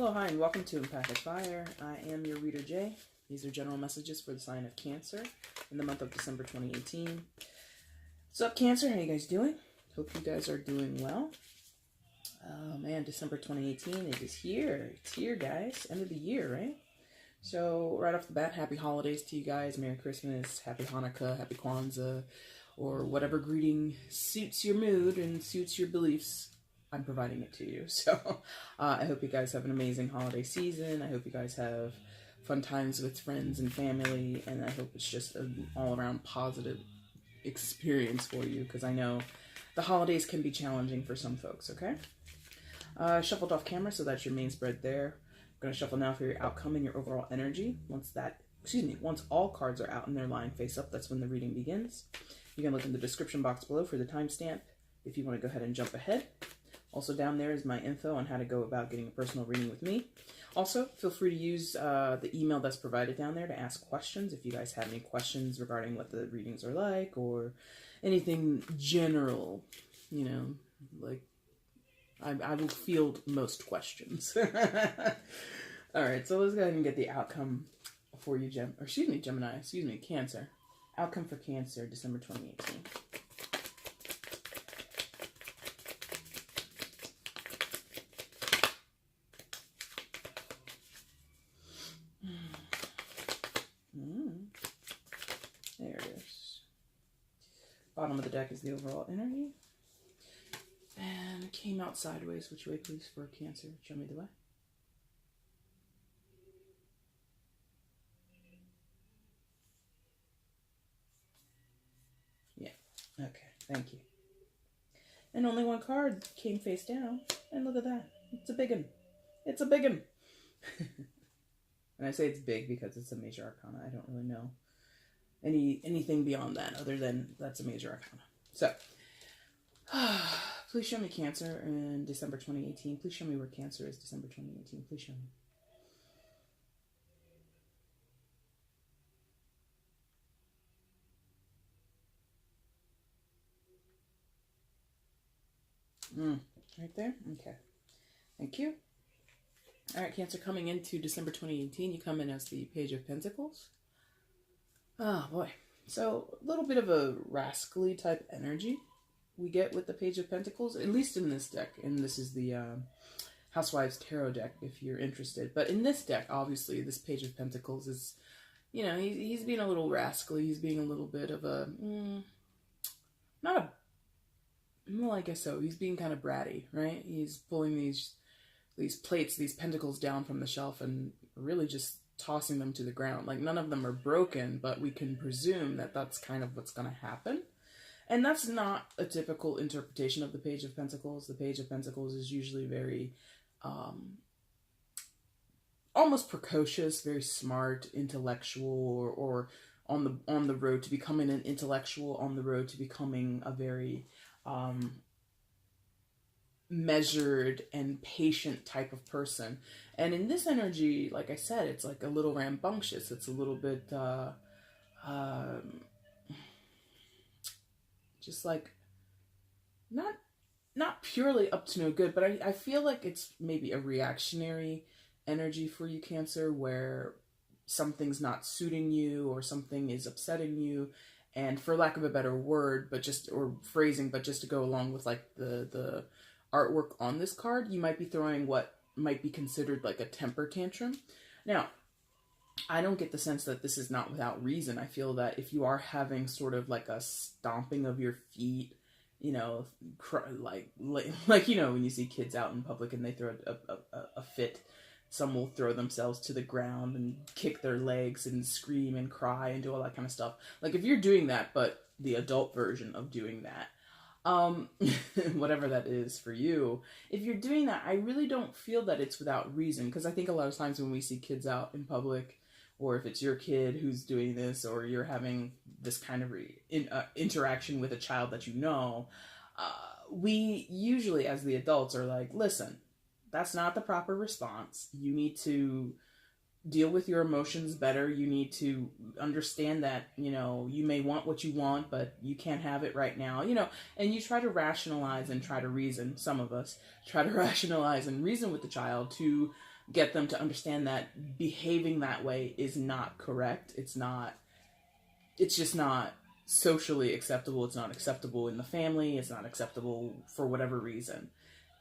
Hello, hi, and welcome to EmpathicFire. I am your reader, Jay. These are general messages for the sign of Cancer in the month of December 2018. What's up, Cancer? How you guys doing? Hope you guys are doing well. Oh, man, December 2018, it is here. It's here, guys. End of the year, right? So, right off the bat, happy holidays to you guys. Merry Christmas, happy Hanukkah, happy Kwanzaa, or whatever greeting suits your mood and suits your beliefs. I'm providing it to you. So I hope you guys have an amazing holiday season. I hope you guys have fun times with friends and family, and I hope it's just an all-around positive experience for you, because I know the holidays can be challenging for some folks, okay? Shuffled off camera, so that's your main spread there. I'm going to shuffle now for your outcome and your overall energy. Once all cards are out in their line face up, that's when the reading begins. You can look in the description box below for the timestamp if you want to go ahead and jump ahead. Also down there is my info on how to go about getting a personal reading with me. Also, feel free to use the email that's provided down there to ask questions if you guys have any questions regarding what the readings are like or anything general, you know, like I will field most questions. All right, so let's go ahead and get the outcome for you, Cancer. Outcome for Cancer, December 2018. There it is. Bottom of the deck is the overall energy. And it came out sideways. Which way, please, for Cancer? Show me the way. Yeah. Okay. Thank you. And only one card came face down. And look at that. It's a big one. It's a big one. And I say it's big because it's a major arcana. I don't really know anything beyond that other than that's a major arcana. So, please show me Cancer in December 2018. Please show me where Cancer is December 2018. Please show me. Right there? Okay. Thank you. All right, Cancer, coming into December 2018, you come in as the Page of Pentacles. Oh, boy. So, a little bit of a rascally type energy we get with the Page of Pentacles, at least in this deck. And this is the Housewives Tarot deck, if you're interested. But in this deck, obviously, this Page of Pentacles is, you know, he's being a little rascally. He's being a little bit of a, well, I guess so. He's being kind of bratty, right? He's pulling these plates, these pentacles down from the shelf and really just tossing them to the ground. Like, none of them are broken, but we can presume that that's kind of what's going to happen. And that's not a typical interpretation of the Page of Pentacles. The Page of Pentacles is usually very, almost precocious, very smart, intellectual, or on the road to becoming an intellectual, on the road to becoming a very measured and patient type of person. And in this energy, like I said, it's like a little rambunctious. It's a little bit just like not purely up to no good, but I feel like it's maybe a reactionary energy for you, Cancer, where something's not suiting you or something is upsetting you, and for lack of a better word, or phrasing, but just to go along with like the artwork on this card, you might be throwing what might be considered like a temper tantrum. Now, I don't get the sense that this is not without reason. I feel that if you are having sort of like a stomping of your feet, you know, like you know, when you see kids out in public and they throw a fit, some will throw themselves to the ground and kick their legs and scream and cry and do all that kind of stuff. Like, if you're doing that, but the adult version of doing that, whatever that is for you, if you're doing that, I really don't feel that it's without reason, because I think a lot of times when we see kids out in public, or if it's your kid who's doing this, or you're having this kind of interaction with a child that you know, we usually as the adults are like, listen, that's not the proper response. You need to deal with your emotions better. You need to understand that, you know, you may want what you want, but you can't have it right now, you know, and you try to rationalize and try to reason. Some of us try to rationalize and reason with the child to get them to understand that behaving that way is not correct. It's just not socially acceptable. It's not acceptable in the family. It's not acceptable for whatever reason.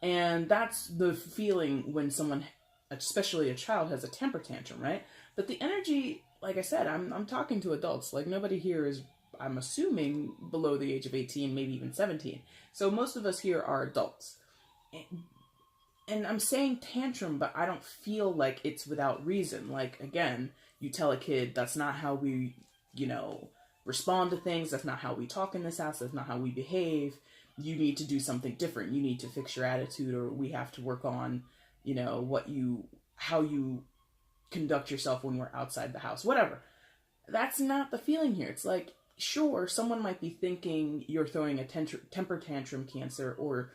And that's the feeling when someone, especially a child, has a temper tantrum, right? But the energy, like I said, I'm talking to adults. Like, nobody here is, I'm assuming, below the age of 18, maybe even 17. So most of us here are adults. And I'm saying tantrum, but I don't feel like it's without reason. Like, again, you tell a kid, that's not how we, respond to things. That's not how we talk in this house. That's not how we behave. You need to do something different. You need to fix your attitude, or we have to work on, how you conduct yourself when we're outside the house, whatever. That's not the feeling here. It's like, sure, someone might be thinking you're throwing a temper tantrum, Cancer, or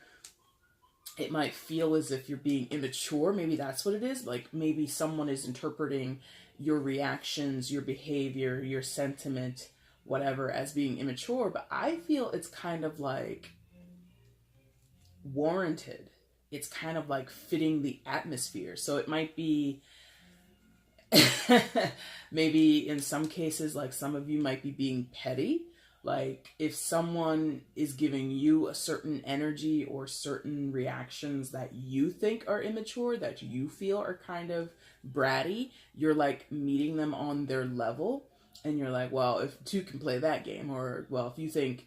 it might feel as if you're being immature. Maybe that's what it is. Like, maybe someone is interpreting your reactions, your behavior, your sentiment, whatever, as being immature. But I feel it's kind of like warranted. It's kind of like fitting the atmosphere. So it might be maybe in some cases, like, some of you might be being petty. Like, if someone is giving you a certain energy or certain reactions that you think are immature, that you feel are kind of bratty, you're like meeting them on their level. And you're like, well, if two can play that game, or, well, if you think,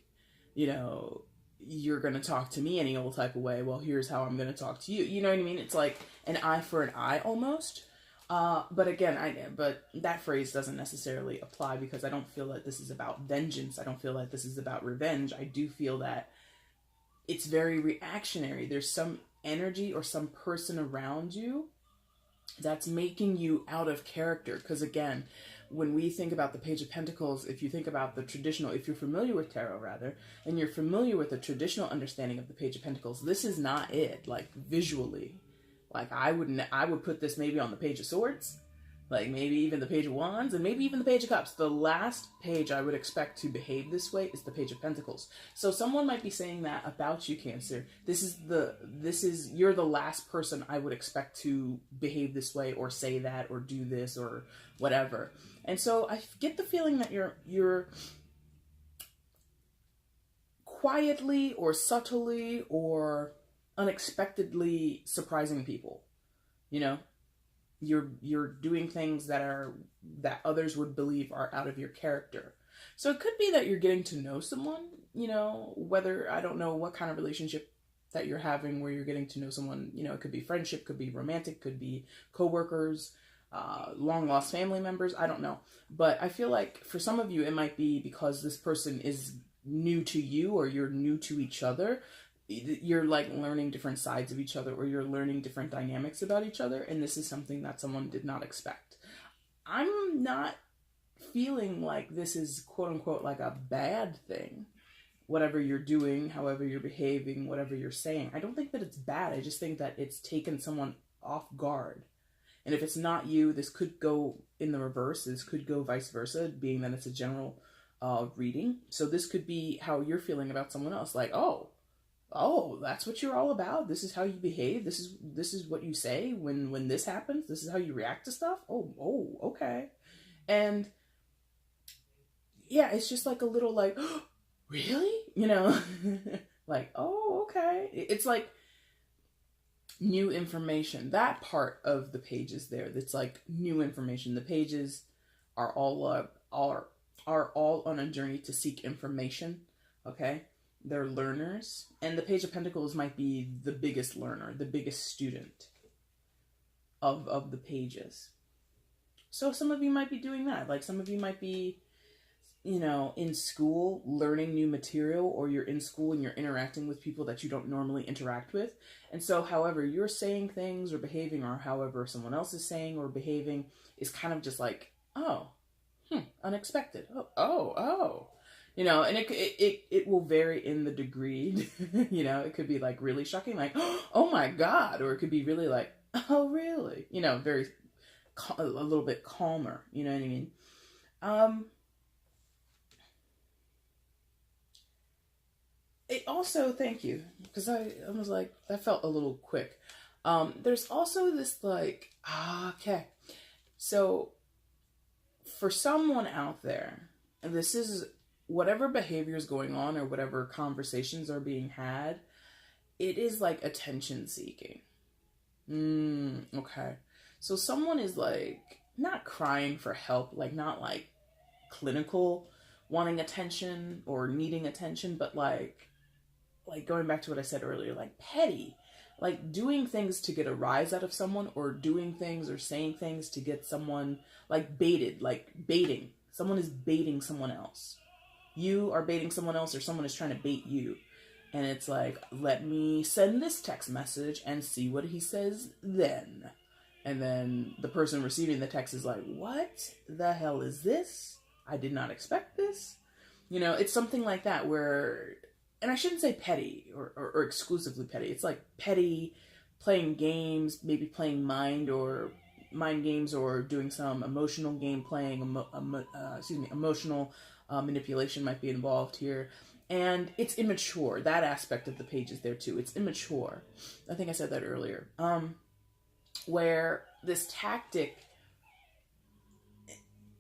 you're going to talk to me any old type of way, well, here's how I'm going to talk to you. You know what I mean? It's like an eye for an eye almost. But again, but that phrase doesn't necessarily apply, because I don't feel that this is about vengeance. I don't feel that this is about revenge. I do feel that it's very reactionary. There's some energy or some person around you that's making you out of character. Because again, when we think about the Page of Pentacles, if you think about the traditional, if you're familiar with tarot rather, and you're familiar with the traditional understanding of the Page of Pentacles, this is not it, like, visually. Like, I would put this maybe on the Page of Swords, like maybe even the Page of Wands, and maybe even the Page of Cups. The last page I would expect to behave this way is the Page of Pentacles. So someone might be saying that about you, Cancer. You're the last person I would expect to behave this way, or say that, or do this, or whatever. And so I get the feeling that you're quietly or subtly or unexpectedly surprising people. You're doing things that others would believe are out of your character. So it could be that you're getting to know someone, whether, I don't know what kind of relationship that you're having where you're getting to know someone. It could be friendship, could be romantic, could be coworkers, long lost family members, I don't know. But I feel like for some of you, it might be because this person is new to you, or you're new to each other. You're like learning different sides of each other, or you're learning different dynamics about each other, and this is something that someone did not expect. I'm not feeling like this is quote unquote like a bad thing. Whatever you're doing, however you're behaving, whatever you're saying, I don't think that it's bad. I just think that it's taken someone off guard. And if it's not you, this could go in the reverse. This could go vice versa, being that it's a general reading. So this could be how you're feeling about someone else. Like, oh, that's what you're all about. This is how you behave. This is what you say when this happens. This is how you react to stuff. Oh, okay. And yeah, it's just like a little like, oh, really? Like, oh, okay. It's like new information. That part of the page is there. That's like new information. The pages are all on a journey to seek information. Okay. They're learners, and the Page of Pentacles might be the biggest learner, the biggest student of the pages. So some of you might be doing that. Like, some of you might be, in school learning new material, or you're in school and you're interacting with people that you don't normally interact with. And so however you're saying things or behaving, or however someone else is saying or behaving, is kind of just like, unexpected. Oh. And it will vary in the degree. It could be like really shocking, like, oh my God, or it could be really like, oh really, very a little bit calmer. You know what I mean? It also, thank you, because I was like, that felt a little quick. There's also this like Okay. So for someone out there, this is whatever behavior is going on or whatever conversations are being had, it is like attention seeking. Okay. So someone is like not crying for help, like not like clinical wanting attention or needing attention, but like going back to what I said earlier, like petty, like doing things to get a rise out of someone, or doing things or saying things to get someone, like baited, like baiting. Someone is baiting someone else. You are baiting someone else, or someone is trying to bait you. And it's like, let me send this text message and see what he says then. And then the person receiving the text is like, what the hell is this? I did not expect this. You know, it's something like that where, and I shouldn't say petty or exclusively petty. It's like petty, playing games, maybe playing mind games, or doing some emotional game playing, emotional manipulation might be involved here. And it's immature. That aspect of the page is there too. It's immature. I think I said that earlier. Where this tactic,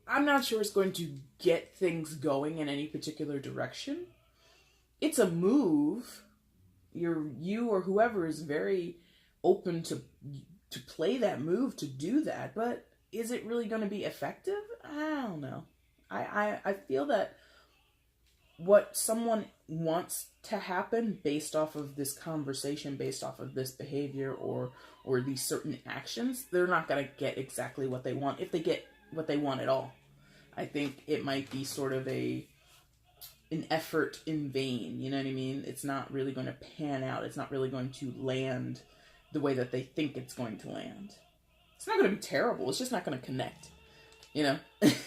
I'm not sure it's going to get things going in any particular direction. It's a move. You or whoever is very open to play that move, to do that. But is it really going to be effective? I don't know. I feel that what someone wants to happen based off of this conversation, based off of this behavior or these certain actions, they're not going to get exactly what they want, if they get what they want at all. I think it might be sort of an effort in vain, you know what I mean? It's not really going to pan out. It's not really going to land the way that they think it's going to land. It's not going to be terrible. It's just not going to connect, you know?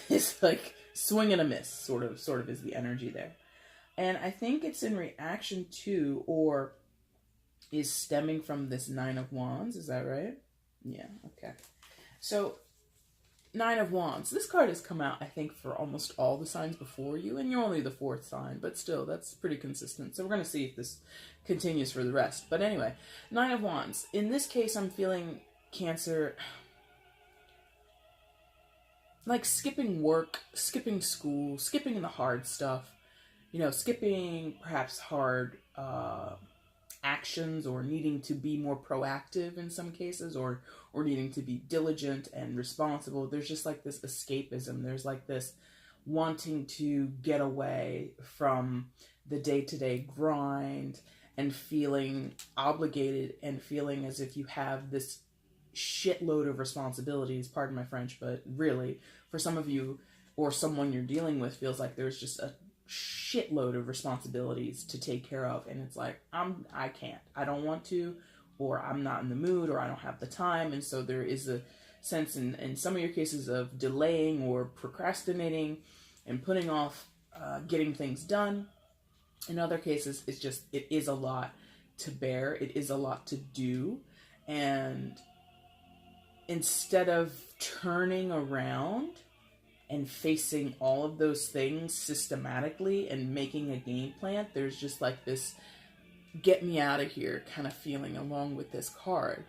It's like swing and a miss, sort of is the energy there. And I think it's in reaction to, or is stemming from, this Nine of Wands. Is that right? Yeah, okay. So, Nine of Wands. This card has come out, I think, for almost all the signs before you, and you're only the fourth sign, but still, that's pretty consistent. So we're going to see if this continues for the rest. But anyway, Nine of Wands. In this case, I'm feeling Cancer, like skipping work, skipping school, skipping the hard stuff. You know, skipping perhaps hard actions, or needing to be more proactive in some cases, or needing to be diligent and responsible. There's just like this escapism. There's like this wanting to get away from the day-to-day grind and feeling obligated and feeling as if you have this shitload of responsibilities, pardon my French, but really, for some of you or someone you're dealing with, feels like there's just a shitload of responsibilities to take care of, and it's like, I can't, I don't want to, or I'm not in the mood, or I don't have the time. And so there is a sense in some of your cases of delaying or procrastinating and putting off getting things done. In other cases, it is a lot to bear, it is a lot to do, and instead of turning around and facing all of those things systematically and making a game plan, there's just like this get me out of here kind of feeling along with this card.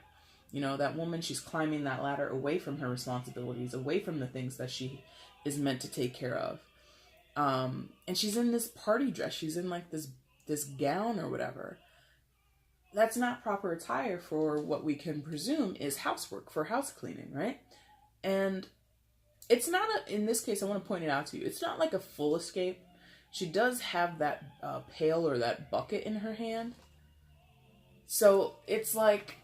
You know, that woman, she's climbing that ladder away from her responsibilities, away from the things that she is meant to take care of. And she's in this party dress. She's in like this gown or whatever. That's not proper attire for what we can presume is housework, for house cleaning, right? And it's not in this case, I want to point it out to you, it's not like a full escape. She does have that pail or that bucket in her hand. So it's like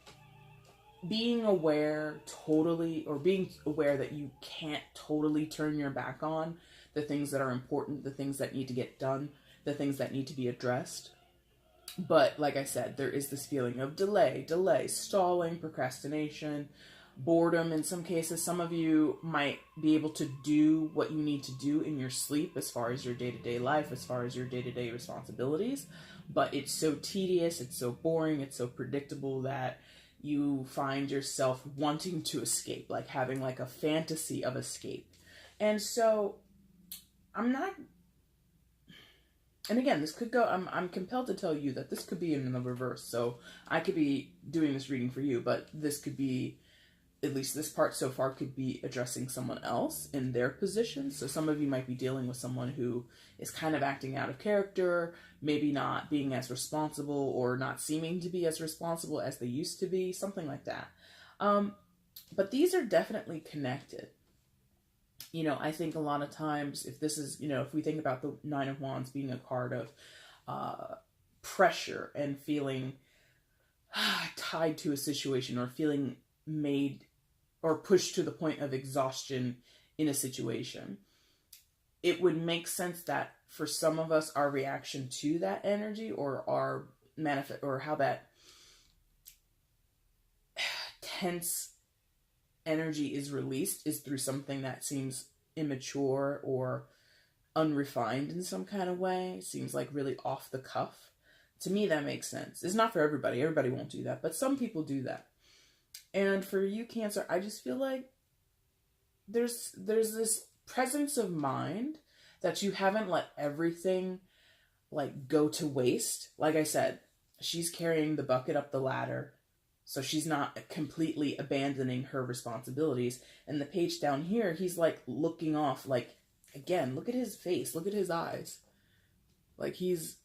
being aware totally, or being aware that you can't totally turn your back on the things that are important, the things that need to get done, the things that need to be addressed. But like I said, there is this feeling of delay, stalling, procrastination, boredom in some cases. Some of you might be able to do what you need to do in your sleep as far as your day-to-day life, as far as your day-to-day responsibilities, but it's so tedious, it's so boring, it's so predictable that you find yourself wanting to escape, like having like a fantasy of escape. And so and again, this could go, I'm compelled to tell you that this could be in the reverse. So I could be doing this reading for you, but this could be at least this part so far could be addressing someone else in their position. So some of you might be dealing with someone who is kind of acting out of character, maybe not being as responsible or not seeming to be as responsible as they used to be, something like that. But these are definitely connected. You know, I think a lot of times if this is, you know, if we think about the Nine of Wands being a card of pressure and feeling tied to a situation or feeling made or pushed to the point of exhaustion in a situation, it would make sense that for some of us, our reaction to that energy or our or how that tense energy is released is through something that seems immature or unrefined in some kind of way. Seems like really off the cuff. To me, that makes sense. It's not for everybody. Everybody won't do that, but some people do that. And for you, Cancer, I just feel like there's this presence of mind that you haven't let everything like go to waste. Like I said, she's carrying the bucket up the ladder, so she's not completely abandoning her responsibilities. And the page down here, he's like looking off, like, again, look at his face, look at his eyes. Like he's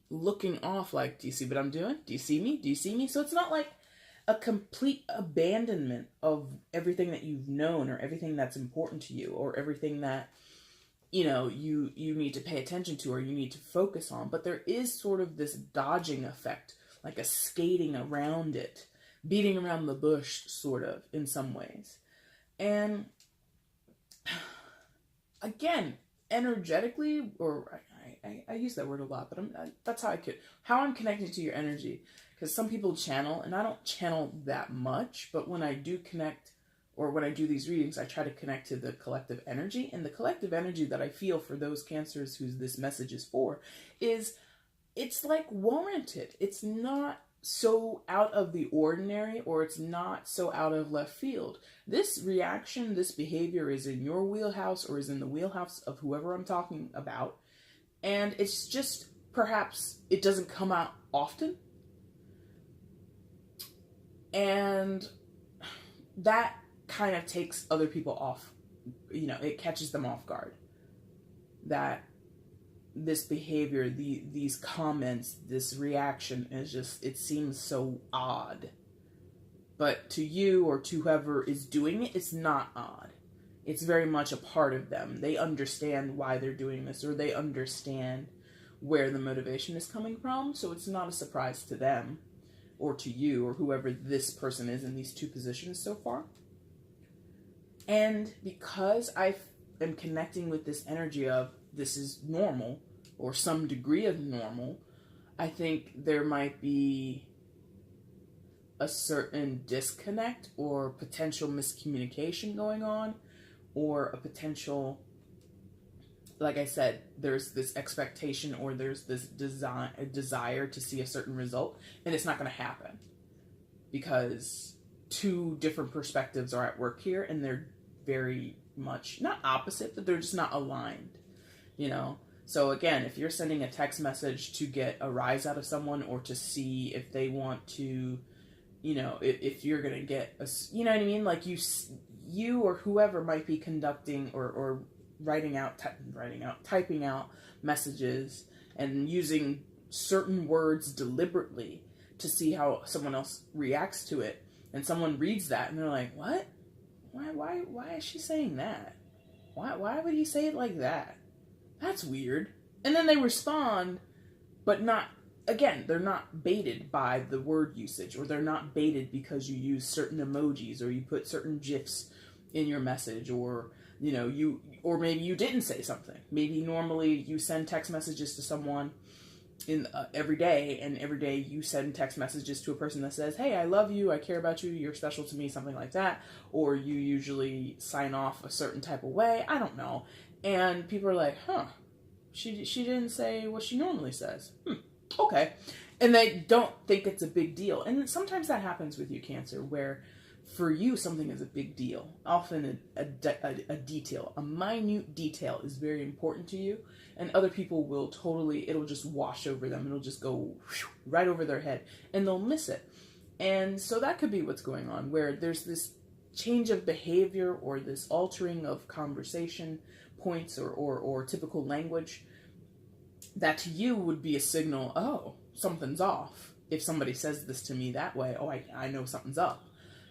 looking off like, do you see what I'm doing? Do you see me? Do you see me? So it's not like a complete abandonment of everything that you've known or everything that's important to you or everything that, you know, you need to pay attention to or you need to focus on. But there is sort of this dodging effect, like a skating around it, beating around the bush sort of in some ways. And again, energetically, or I use that word a lot, but that's how I'm connected to your energy. Because some people channel, and I don't channel that much, but when I do connect, or when I do these readings, I try to connect to the collective energy. And the collective energy that I feel for those Cancers who this message is for is, it's like warranted. It's not so out of the ordinary, or it's not so out of left field. This reaction, this behavior is in your wheelhouse or is in the wheelhouse of whoever I'm talking about. And it's just, perhaps it doesn't come out often. And that kind of takes other people off, you know, it catches them off guard. That this behavior, these comments, this reaction is just, it seems so odd. But to you or to whoever is doing it, it's not odd. It's very much a part of them. They understand why they're doing this, or they understand where the motivation is coming from. So it's not a surprise to them or to you or whoever this person is in these two positions so far. And because I am connecting with this energy of this is normal or some degree of normal, I think there might be a certain disconnect or potential miscommunication going on, or a potential, like I said, there's this expectation or there's this desire to see a certain result, and it's not going to happen because two different perspectives are at work here, and they're very much not opposite, but they're just not aligned, you know? So again, if you're sending a text message to get a rise out of someone or to see if they want to, you know, if you're going to get a, you know what I mean? Like you or whoever might be conducting or typing out messages and using certain words deliberately to see how someone else reacts to it. And someone reads that and they're like, what? Why is she saying that? Why would he say it like that? That's weird. And then they respond, but not, again, they're not baited by the word usage, or they're not baited because you use certain emojis or you put certain GIFs in your message, or, you know, or maybe you didn't say something. Maybe normally you send text messages to someone in every day, and every day you send text messages to a person that says, hey, I love you, I care about you, you're special to me, something like that. Or you usually sign off a certain type of way. I don't know. And people are like, huh, she didn't say what she normally says. Okay. And they don't think it's a big deal. And sometimes that happens with you, Cancer, where for you something is a big deal. Often a detail, a minute detail is very important to you. And other people will totally, it'll just wash over them. It'll just go right over their head and they'll miss it. And so that could be what's going on, where there's this change of behavior or this altering of conversation points or typical language that to you would be a signal, oh, something's off. If somebody says this to me that way, oh, I know something's up.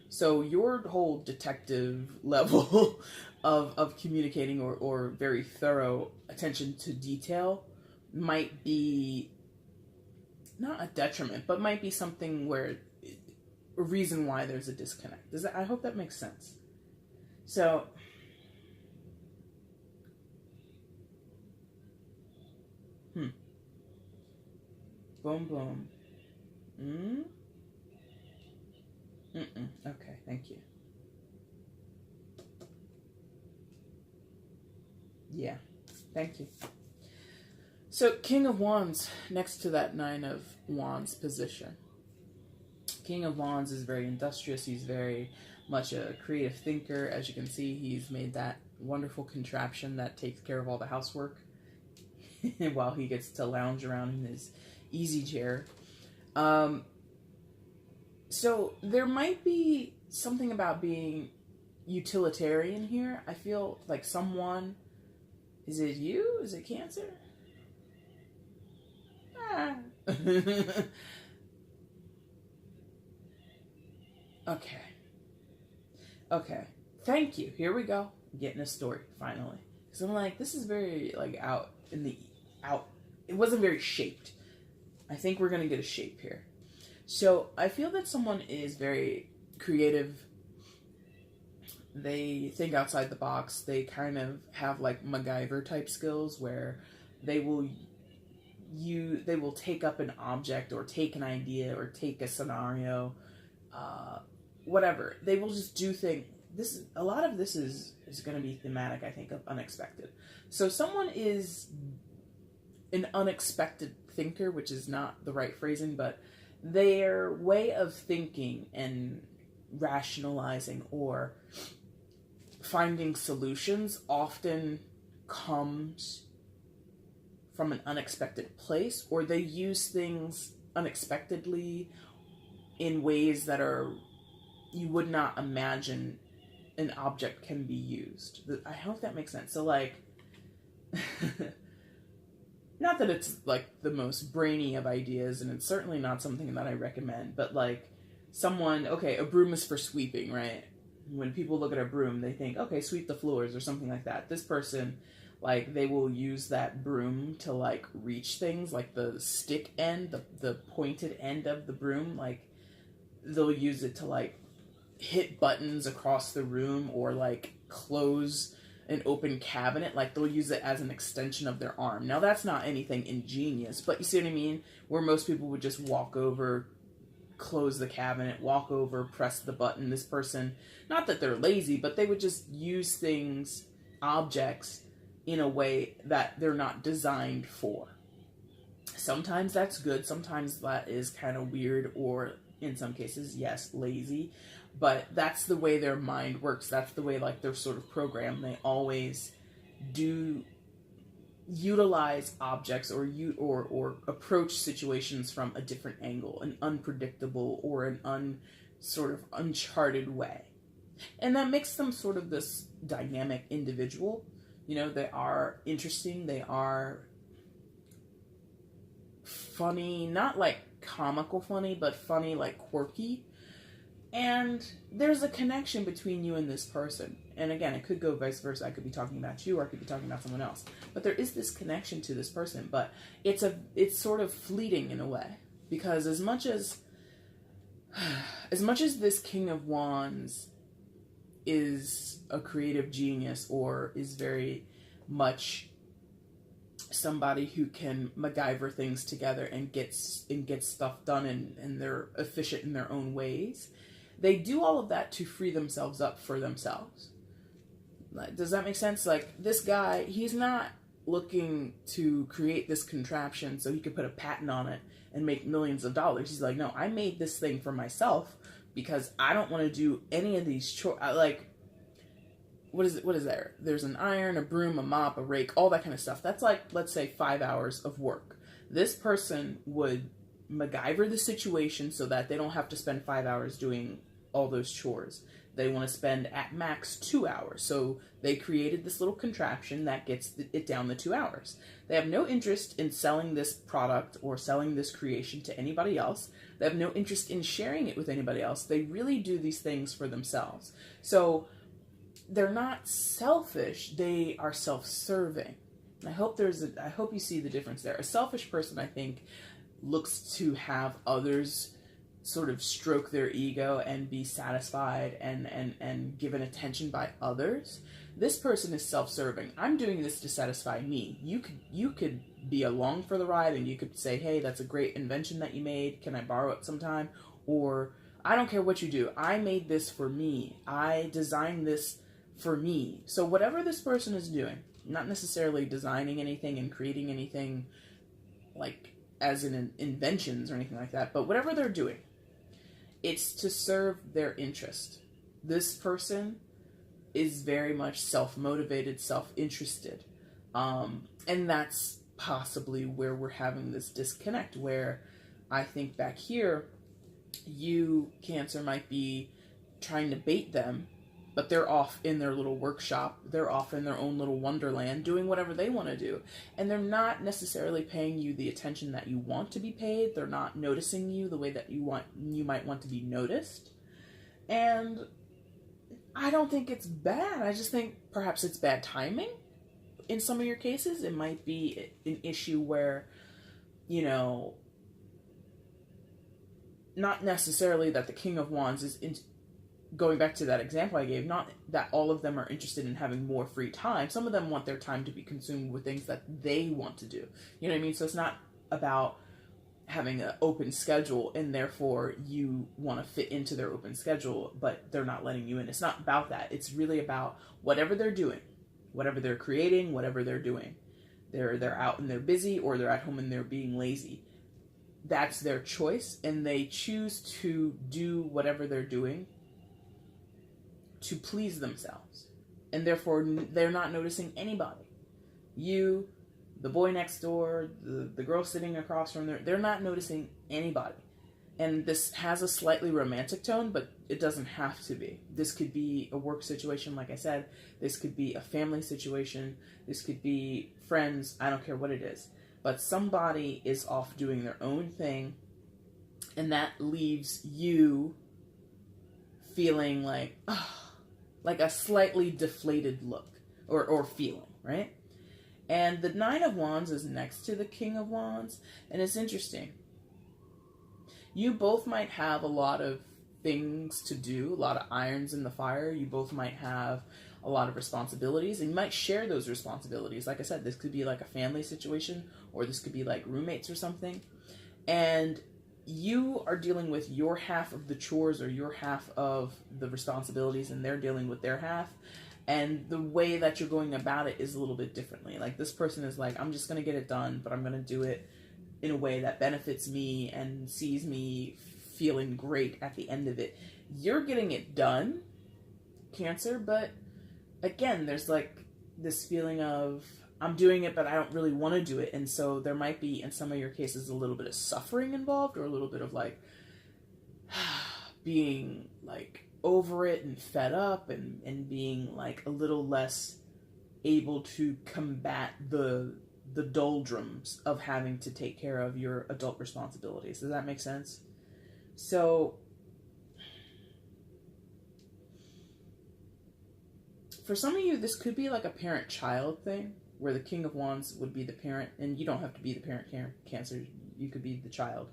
So your whole detective level of communicating or very thorough attention to detail might be not a detriment, but might be something where a reason why there's a disconnect. I hope that makes sense. So boom boom. Okay, thank you. Yeah, thank you. So King of Wands next to that Nine of Wands position. King of Wands is very industrious. He's very much a creative thinker. As you can see, he's made that wonderful contraption that takes care of all the housework while he gets to lounge around in his easy chair. So there might be something about being utilitarian here. I feel like someone... Is it you? Is it Cancer? Okay. Thank you. Here we go. I'm getting a story, finally. Because I'm like, this is very, like, out. It wasn't very shaped. I think we're going to get a shape here. So, I feel that someone is very creative. They think outside the box. They kind of have, like, MacGyver type skills where they will take up an object or take an idea or take a scenario, whatever. They will just do things. A lot of this is going to be thematic, I think, of unexpected. So someone is an unexpected thinker, which is not the right phrasing, but their way of thinking and rationalizing or finding solutions often comes from an unexpected place, or they use things unexpectedly in ways that you would not imagine an object can be used. I hope that makes sense. So, like, not that it's, like, the most brainy of ideas, and it's certainly not something that I recommend, but, like, a broom is for sweeping, right? When people look at a broom, they think, okay, sweep the floors or something like that. This person, like, they will use that broom to, like, reach things, like the stick end, the pointed end of the broom, like, they'll use it to, like, hit buttons across the room or, like, close an open cabinet. Like, they'll use it as an extension of their arm. Now, that's not anything ingenious, but you see what I mean? Where most people would just walk over, close the cabinet, walk over, press the button. This person, not that they're lazy, but they would just use things, objects, in a way that they're not designed for. Sometimes that's good. Sometimes that is kind of weird, or in some cases, yes, lazy. But that's the way their mind works. That's the way, like, they're sort of programmed. They always do utilize objects or approach situations from a different angle, an unpredictable or an sort of uncharted way. And that makes them sort of this dynamic individual. You know, they are interesting. They are funny, not like comical funny, but funny, like quirky. And there's a connection between you and this person. And again, it could go vice versa. I could be talking about you, or I could be talking about someone else. But there is this connection to this person. But it's sort of fleeting in a way. Because as much as this King of Wands is a creative genius, or is very much somebody who can MacGyver things together and get stuff done, and they're efficient in their own ways, they do all of that to free themselves up for themselves. Like, does that make sense? Like, this guy, he's not looking to create this contraption so he could put a patent on it and make millions of dollars. He's like, no, I made this thing for myself because I don't want to do any of these chores. Like, what is there? There's an iron, a broom, a mop, a rake, all that kind of stuff. That's like, let's say, 5 hours of work. This person would MacGyver the situation so that they don't have to spend 5 hours doing all those chores. They want to spend at max 2 hours. So they created this little contraption that gets it down to 2 hours. They have no interest in selling this product or selling this creation to anybody else. They have no interest in sharing it with anybody else. They really do these things for themselves. So they're not selfish, they are self-serving. And I hope you see the difference there. A selfish person, I think, looks to have others sort of stroke their ego and be satisfied and given attention by others. This person is self-serving. I'm doing this to satisfy me. You could be along for the ride and you could say, hey, that's a great invention that you made. Can I borrow it sometime? Or I don't care what you do. I made this for me. I designed this for me. So whatever this person is doing, not necessarily designing anything and creating anything like as in inventions or anything like that, but whatever they're doing, it's to serve their interest. This person is very much self-motivated, self-interested. And that's possibly where we're having this disconnect, where I think back here, you, Cancer, might be trying to bait them, but they're off in their little workshop. They're off in their own little wonderland doing whatever they want to do. And they're not necessarily paying you the attention that you want to be paid. They're not noticing you the way that you might want to be noticed. And I don't think it's bad. I just think perhaps it's bad timing. In some of your cases, it might be an issue where, you know, not necessarily that the King of Wands is going back to that example I gave, not that all of them are interested in having more free time. Some of them want their time to be consumed with things that they want to do. You know what I mean? So it's not about having an open schedule and therefore you want to fit into their open schedule, but they're not letting you in. It's not about that. It's really about whatever they're doing, whatever they're creating, whatever they're doing. They're out and they're busy, or they're at home and they're being lazy. That's their choice, and they choose to do whatever they're doing to please themselves, and therefore they're not noticing anybody. You, the boy next door, the girl sitting across from them, they're not noticing anybody. And this has a slightly romantic tone, but it doesn't have to be. This could be a work situation, like I said. This could be a family situation. This could be friends. I don't care what it is. But somebody is off doing their own thing, and that leaves you feeling like, like a slightly deflated look or feeling, right? And the Nine of Wands is next to the King of Wands, and it's interesting. You both might have a lot of things to do, a lot of irons in the fire. You both might have a lot of responsibilities, and you might share those responsibilities. Like I said, this could be like a family situation, or this could be like roommates or something. And you are dealing with your half of the chores or your half of the responsibilities, and they're dealing with their half. And the way that you're going about it is a little bit differently. Like, this person is like, I'm just going to get it done, but I'm going to do it in a way that benefits me and sees me feeling great at the end of it. You're getting it done, Cancer, but again, there's like this feeling of, I'm doing it, but I don't really want to do it. And so there might be, in some of your cases, a little bit of suffering involved, or a little bit of like being like over it and fed up, and being like a little less able to combat the doldrums of having to take care of your adult responsibilities. Does that make sense? So for some of you, this could be like a parent-child thing, where the King of Wands would be the parent, and you don't have to be the parent, Cancer. You could be the child.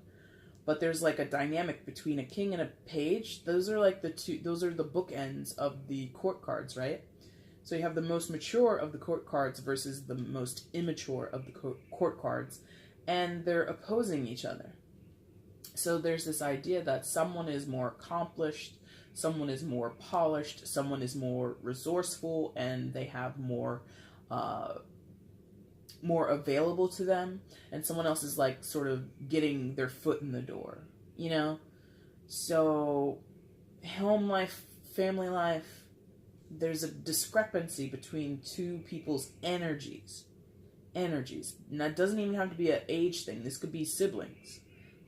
But there's like a dynamic between a king and a page. Those are like those are the bookends of the court cards, right? So you have the most mature of the court cards versus the most immature of the court cards, and they're opposing each other. So there's this idea that someone is more accomplished, someone is more polished, someone is more resourceful, and they have more available to them, and someone else is like sort of getting their foot in the door, you know? So home life, family life, there's a discrepancy between two people's energies. And that doesn't even have to be an age thing. This could be siblings.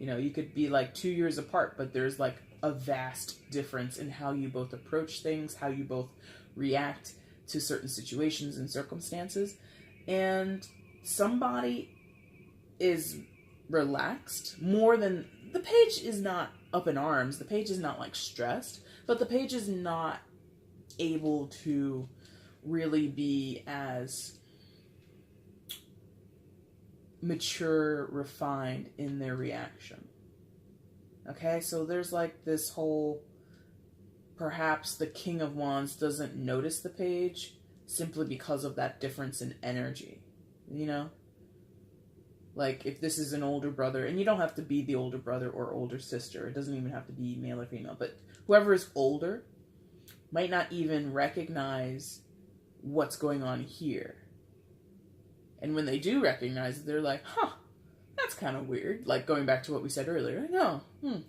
You know, you could be like 2 years apart, but there's like a vast difference in how you both approach things, how you both react to certain situations and circumstances. And somebody is relaxed more than the page is not up in arms. The page is not like stressed, but the page is not able to really be as mature, refined in their reaction. Okay, so there's like this whole, perhaps the King of Wands doesn't notice the page simply because of that difference in energy, you know? Like, if this is an older brother, and you don't have to be the older brother or older sister, it doesn't even have to be male or female, but whoever is older might not even recognize what's going on here. And when they do recognize it, they're like, huh, that's kind of weird. Like, going back to what we said earlier, no,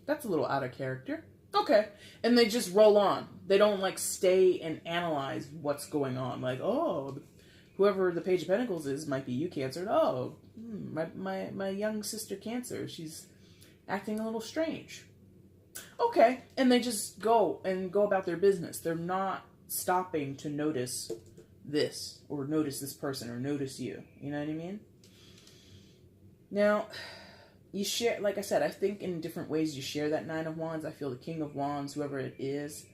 that's a little out of character. Okay. And they just roll on. They don't, like, stay and analyze what's going on. Like, oh, whoever the Page of Pentacles is might be you, Cancer. Oh, my young sister, Cancer, she's acting a little strange. Okay. And they just go about their business. They're not stopping to notice this, or notice this person, or notice you. You know what I mean? Now, you share, like I said, I think in different ways you share that Nine of Wands. I feel the King of Wands, whoever it is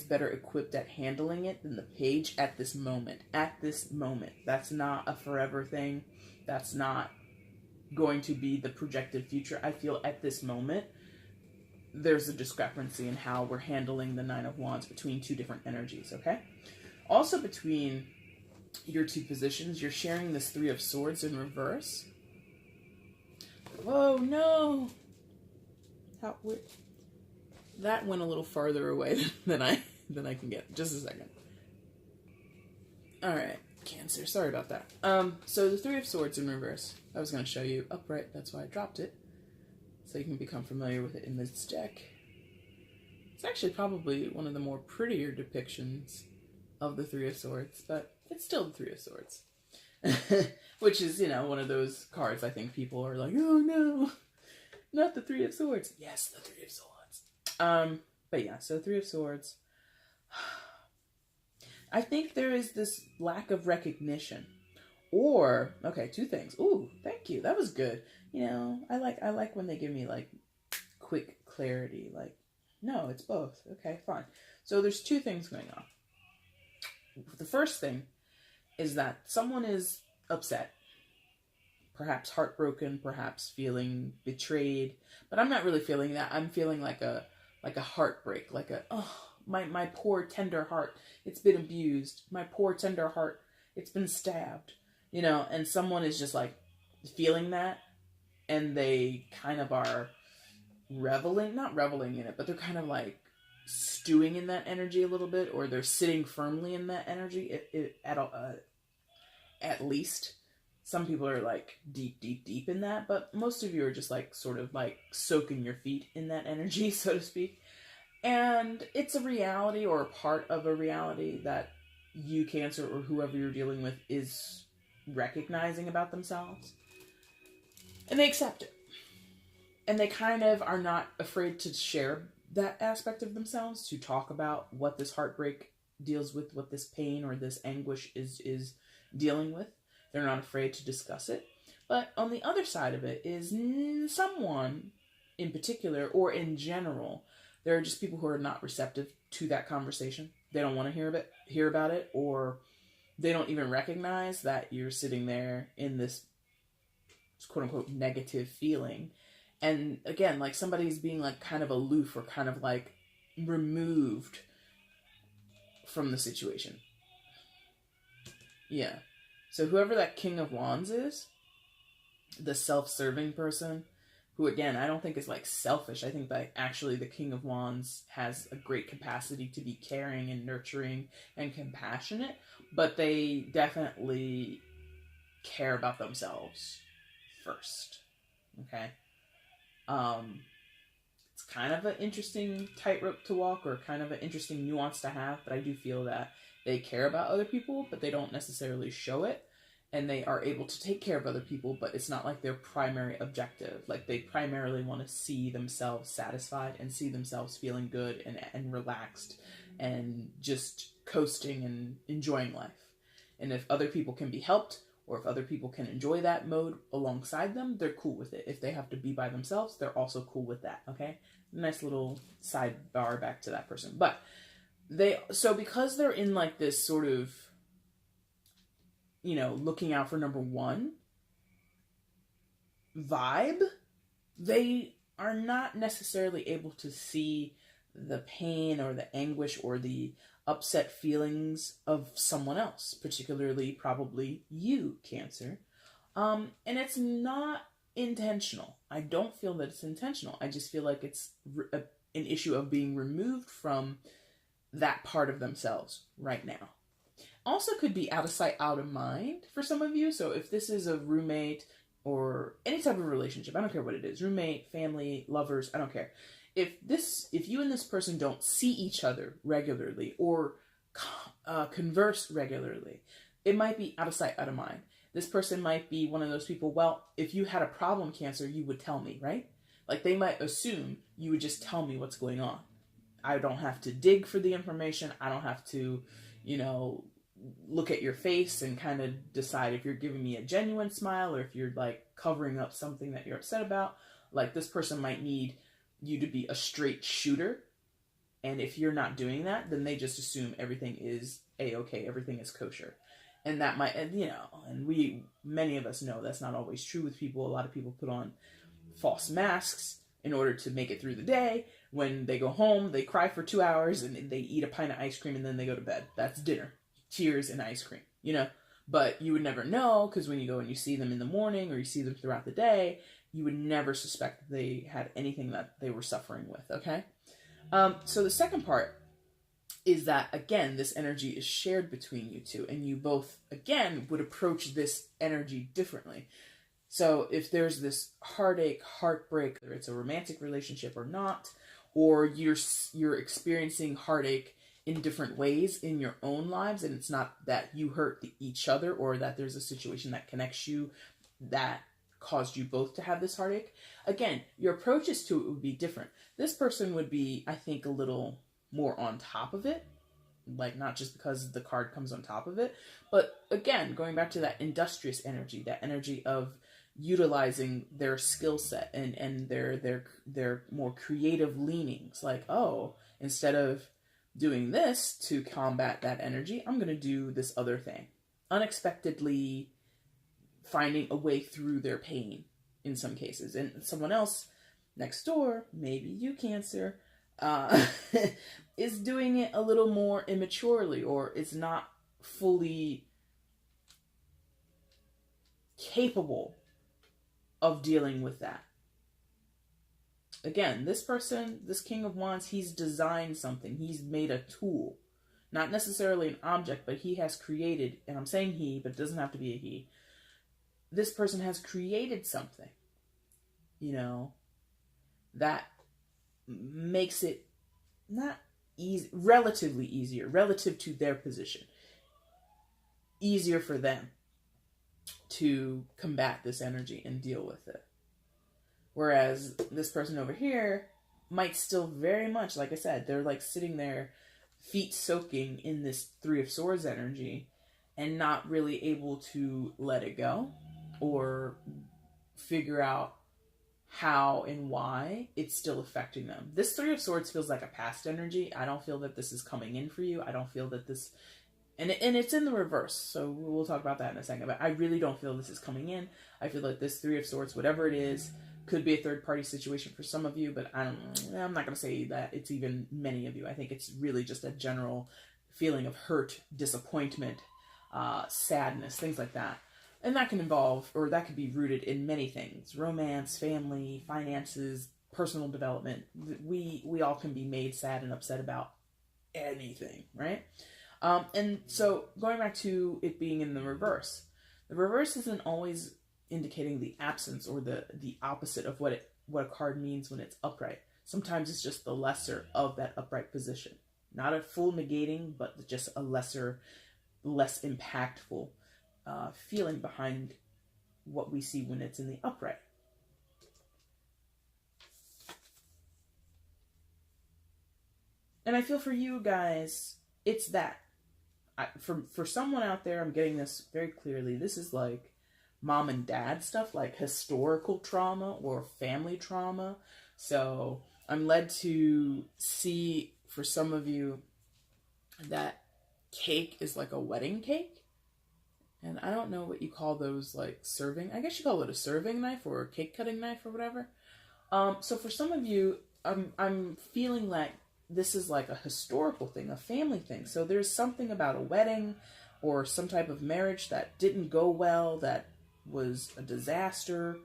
better equipped at handling it than the Page at this moment. At this moment. That's not a forever thing. That's not going to be the projected future. I feel at this moment, there's a discrepancy in how we're handling the Nine of Wands between two different energies, okay? Also, between your two positions, you're sharing this Three of Swords in reverse. Whoa, no! That went a little farther away than I can get. Just a second. Alright, Cancer. Sorry about that. So the Three of Swords in reverse. I was going to show you upright. That's why I dropped it. So you can become familiar with it in this deck. It's actually probably one of the more prettier depictions of the Three of Swords, but it's still the Three of Swords. Which is, you know, one of those cards I think people are like, oh no, not the Three of Swords. Yes, the Three of Swords. But yeah, so Three of Swords. I think there is this lack of recognition. Or, okay, two things. Ooh, thank you. That was good. You know, I like when they give me like quick clarity. Like, no, it's both. Okay, fine. So there's two things going on. The first thing is that someone is upset, perhaps heartbroken, perhaps feeling betrayed, but I'm not really feeling that. I'm feeling like a heartbreak, like a, oh, my poor tender heart, it's been abused. My poor tender heart, it's been stabbed, you know, and someone is just like feeling that, and they kind of are not reveling in it, but they're kind of like stewing in that energy a little bit, or they're sitting firmly in that energy. At least some people are like deep in that, but most of you are just like sort of like soaking your feet in that energy, so to speak. And it's a reality, or a part of a reality, that you, Cancer, or whoever you're dealing with is recognizing about themselves, and they accept it. And they kind of are not afraid to share that aspect of themselves, to talk about what this heartbreak deals with, what this pain or this anguish is dealing with. They're not afraid to discuss it. But on the other side of it is someone in particular, or in general, there are just people who are not receptive to that conversation. They don't want to hear about it, or they don't even recognize that you're sitting there in this quote-unquote negative feeling. And again, like somebody's being like kind of aloof, or kind of like removed from the situation. Yeah. So whoever that King of Wands is, the self-serving person, who again, I don't think is like selfish. I think that actually the King of Wands has a great capacity to be caring and nurturing and compassionate, but they definitely care about themselves first. Okay? It's kind of an interesting tightrope to walk, or kind of an interesting nuance to have, but I do feel that they care about other people, but they don't necessarily show it. and they are able to take care of other people, but it's not like their primary objective. Like they primarily want to see themselves satisfied and see themselves feeling good and relaxed and just coasting and enjoying life. And if other people can be helped, or if other people can enjoy that mode alongside them, they're cool with it. If they have to be by themselves, they're also cool with that, okay? Nice little sidebar back to that person. But so because they're in like this sort of, you know, looking out for number one vibe, they are not necessarily able to see the pain or the anguish or the upset feelings of someone else, particularly probably you, Cancer. And it's not intentional. I don't feel that it's intentional. I just feel like it's an issue of being removed from that part of themselves right now. Also could be out of sight, out of mind for some of you. So if this is a roommate or any type of relationship, I don't care what it is, roommate, family, lovers, I don't care. If you and this person don't see each other regularly or converse regularly, it might be out of sight, out of mind. This person might be one of those people, well, if you had a problem, Cancer, you would tell me, right? Like they might assume you would just tell me what's going on. I don't have to dig for the information. I don't have to, you know, look at your face and kind of decide if you're giving me a genuine smile or if you're like covering up something that you're upset about. Like this person might need you to be a straight shooter. And if you're not doing that, then they just assume everything is a-okay, everything is kosher. And that might, you know, and many of us know that's not always true with people. A lot of people put on false masks in order to make it through the day. When they go home, they cry for 2 hours and they eat a pint of ice cream and then they go to bed. That's dinner. Tears and ice cream, you know? But you would never know because when you go and you see them in the morning or you see them throughout the day, you would never suspect that they had anything that they were suffering with, okay? So the second part is that, again, this energy is shared between you two, and you both, again, would approach this energy differently. So if there's this heartache, heartbreak, whether it's a romantic relationship or not, or you're experiencing heartache in different ways in your own lives, and it's not that you hurt each other or that there's a situation that connects you that caused you both to have this heartache, again, your approaches to it would be different. This person would be, I think, a little more on top of it, like not just because the card comes on top of it, but again, going back to that industrious energy, that energy of utilizing their skill set and their more creative leanings, like, oh, instead of doing this to combat that energy, I'm going to do this other thing. Unexpectedly finding a way through their pain in some cases. And someone else next door, maybe you, Cancer, is doing it a little more immaturely, or is not fully capable of dealing with that. Again, this person, this King of Wands, he's designed something. He's made a tool. Not necessarily an object, but he has created, and I'm saying he, but it doesn't have to be a he. This person has created something, you know, that makes it not easy, relatively easier, relative to their position, easier for them to combat this energy and deal with it. Whereas this person over here might still very much, like I said, they're like sitting there, feet soaking in this Three of Swords energy and not really able to let it go or figure out how and why it's still affecting them. This Three of Swords feels like a past energy. I don't feel that this is coming in for you. I don't feel that this, and it's in the reverse, so we'll talk about that in a second, but I really don't feel this is coming in. I feel like this Three of Swords, whatever it is, could be a third-party situation for some of you, but I'm not going to say that it's even many of you. I think it's really just a general feeling of hurt, disappointment, sadness, things like that. And that can involve, or that could be rooted in many things: romance, family, finances, personal development. We all can be made sad and upset about anything, right? And so going back to it being in the reverse isn't always indicating the absence or the opposite of what a card means when it's upright. Sometimes it's just the lesser of that upright position. Not a full negating, but just a lesser, less impactful feeling behind what we see when it's in the upright. And I feel for you guys, it's that. For someone out there, I'm getting this very clearly. This is like mom and dad stuff, like historical trauma or family trauma. So I'm led to see, for some of you, that cake is like a wedding cake. And I don't know what you call those, like serving. I guess you call it a serving knife or a cake cutting knife or whatever. So for some of you, I'm feeling like this is like a historical thing, a family thing. So there's something about a wedding or some type of marriage that didn't go well, that was a disaster,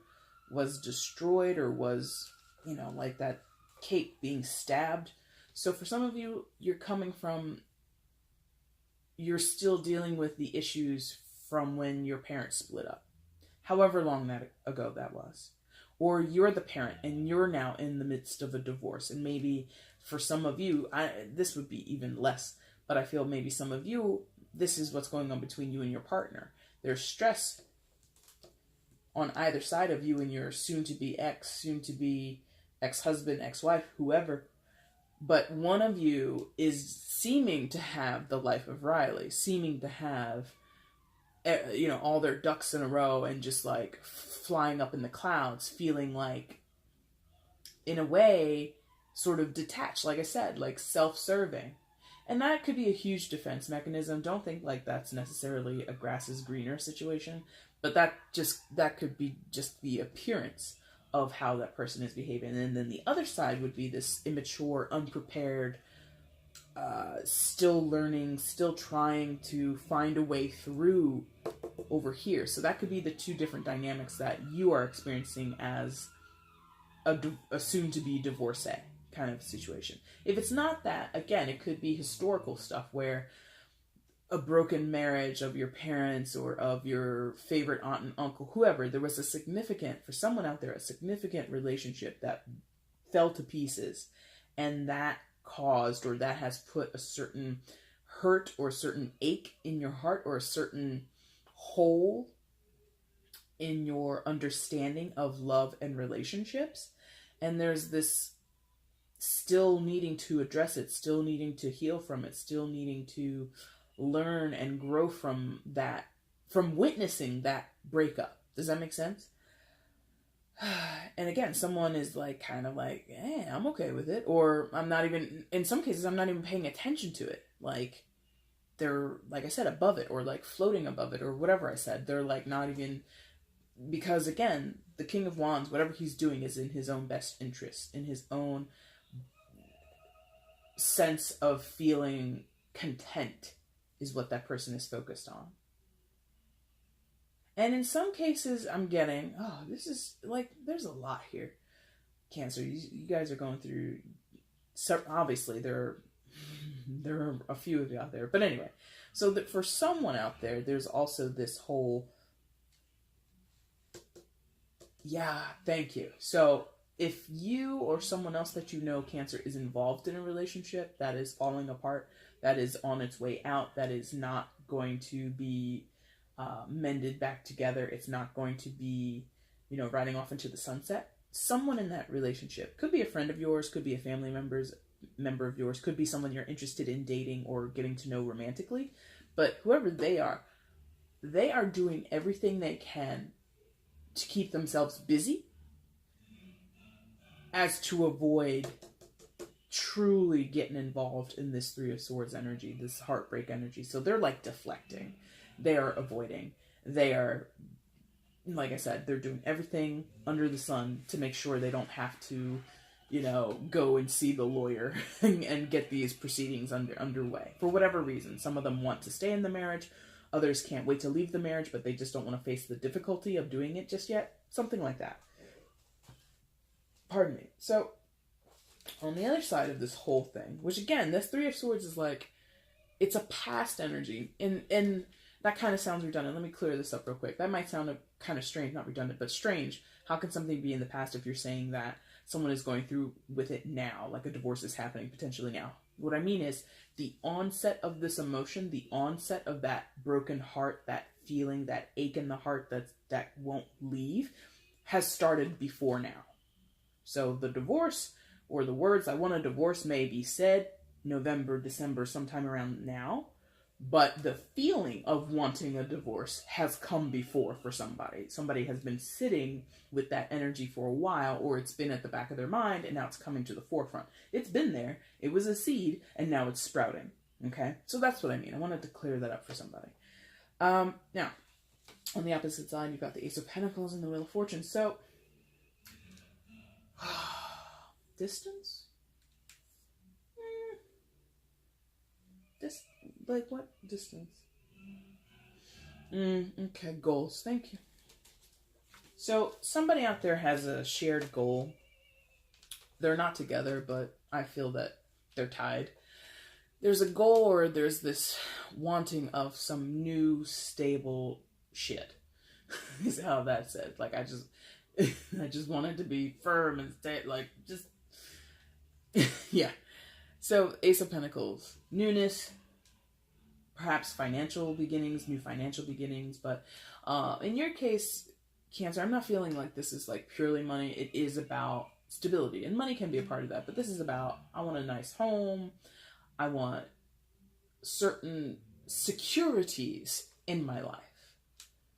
was destroyed, or was, you know, like that cake being stabbed. So for some of you, you're still dealing with the issues from when your parents split up, however long ago that was. Or you're the parent and you're now in the midst of a divorce. And maybe for some of you, this would be even less, but I feel maybe some of you, this is what's going on between you and your partner. There's stress on either side of you and your soon-to-be ex, soon-to-be ex-husband, ex-wife, whoever. But one of you is seeming to have the life of Riley, seeming to have, you know, all their ducks in a row and just like flying up in the clouds, feeling like, in a way, sort of detached, like I said, like self-serving. And that could be a huge defense mechanism. Don't think like that's necessarily a grass is greener situation, but that could be just the appearance of how that person is behaving. And then the other side would be this immature, unprepared, still learning, still trying to find a way through over here. So that could be the two different dynamics that you are experiencing as a soon-to-be divorcee kind of situation. If it's not that, again, it could be historical stuff where a broken marriage of your parents or of your favorite aunt and uncle, whoever, there was for someone out there, a significant relationship that fell to pieces, and that caused, or that has put a certain hurt or a certain ache in your heart or a certain hole in your understanding of love and relationships. And there's this still needing to address it, still needing to heal from it, still needing to learn and grow from that, from witnessing that breakup. Does that make sense? And again, someone is like, kind of like, I'm okay with it. Or I'm not even, in some cases, I'm not even paying attention to it. Like, they're, like I said, above it, or like floating above it, or whatever I said. They're like not even, because again, the King of Wands, whatever he's doing is in his own best interest, in his own sense of feeling content is what that person is focused on. And in some cases, I'm getting, this is like, there's a lot here. Cancer, you guys are going through, obviously there are a few of you out there. But anyway, so that for someone out there, there's also this whole, thank you. So if you or someone else that you know, Cancer, is involved in a relationship that is falling apart, that is on its way out, that is not going to be mended back together, it's not going to be, riding off into the sunset. Someone in that relationship, could be a friend of yours, could be a family member of yours, could be someone you're interested in dating or getting to know romantically, but whoever they are doing everything they can to keep themselves busy as to avoid truly getting involved in this Three of Swords energy, this heartbreak energy. So they're like deflecting, they are avoiding, they are, like I said, they're doing everything under the sun to make sure they don't have to, go and see the lawyer and get these proceedings underway. For whatever reason, some of them want to stay in the marriage, others can't wait to leave the marriage, but they just don't want to face the difficulty of doing it just yet. Something like that. Pardon me. So, on the other side of this whole thing, which again, this Three of Swords is like, it's a past energy, and that kind of sounds redundant. Let me clear this up real quick. That might sound kind of strange, not redundant, but strange. How can something be in the past if you're saying that someone is going through with it now, like a divorce is happening potentially now? What I mean is the onset of this emotion, the onset of that broken heart, that feeling, that ache in the heart that won't leave, has started before now. So the divorce, or the words "I want a divorce" may be said November, December, sometime around now, but the feeling of wanting a divorce has come before for somebody. Somebody has been sitting with that energy for a while, or it's been at the back of their mind, and now it's coming to the forefront. It's been there, it was a seed, and now it's sprouting. Okay? So that's what I mean. I wanted to clear that up for somebody. Now, on the opposite side, you've got the Ace of Pentacles and the Wheel of Fortune. So, distance? Like what distance? Okay, goals. Thank you. So somebody out there has a shared goal. They're not together, but I feel that they're tied. There's a goal, or there's this wanting of some new stable shit. Is how that's said. Like I just wanted to be firm and stay, like, just yeah. So Ace of Pentacles, newness, perhaps financial beginnings, new financial beginnings. But in your case, Cancer, I'm not feeling like this is like purely money. It is about stability, and money can be a part of that. But this is about, I want a nice home. I want certain securities in my life.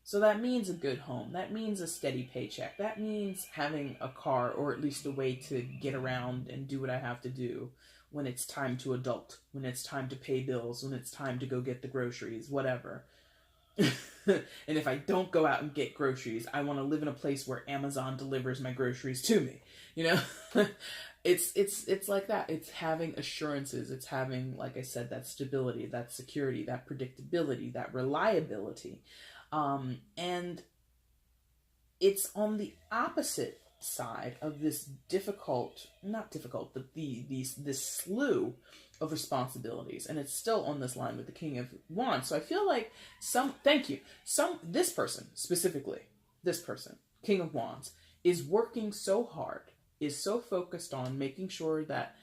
So that means a good home. That means a steady paycheck. That means having a car, or at least a way to get around and do what I have to do when it's time to adult, when it's time to pay bills, when it's time to go get the groceries, whatever. And if I don't go out and get groceries, I want to live in a place where Amazon delivers my groceries to me. You know, it's like that. It's having assurances. It's having, like I said, that stability, that security, that predictability, that reliability. And it's on the opposite side of this not difficult, but this slew of responsibilities, and it's still on this line with the King of Wands. So I feel like this person specifically, King of Wands, is working so hard, is so focused on making sure that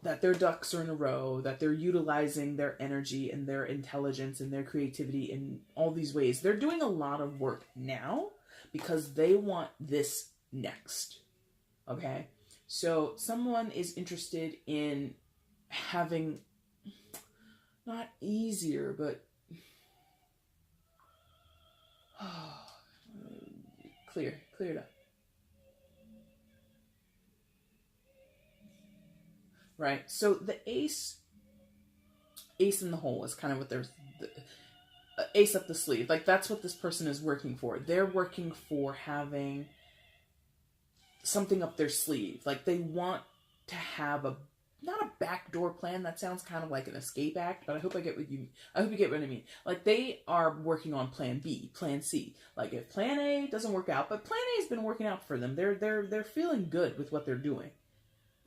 that their ducks are in a row, that they're utilizing their energy and their intelligence and their creativity in all these ways. They're doing a lot of work now because they want this next. Okay? So someone is interested in having, not easier, but clear it up. Right? So the ace in the hole is kind of what there's, ace up the sleeve. Like, that's what this person is working for. They're working for having something up their sleeve. Like, they want to have not a backdoor plan. That sounds kind of like an escape act, but I hope you get what I mean. Like, they are working on plan B, plan C. Like, if plan A doesn't work out, but plan A has been working out for them. They're feeling good with what they're doing.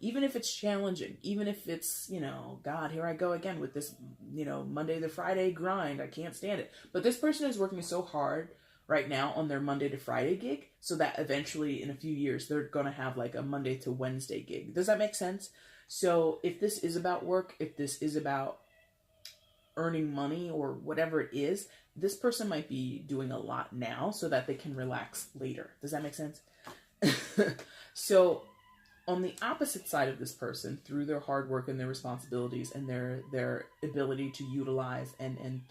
Even if it's challenging, even if it's, God, here I go again with this, Monday to Friday grind. I can't stand it. But this person is working so hard right now on their Monday to Friday gig, so that eventually in a few years, they're going to have like a Monday to Wednesday gig. Does that make sense? So if this is about work, if this is about earning money or whatever it is, this person might be doing a lot now so that they can relax later. Does that make sense? So on the opposite side of this person, through their hard work and their responsibilities and their ability to utilize and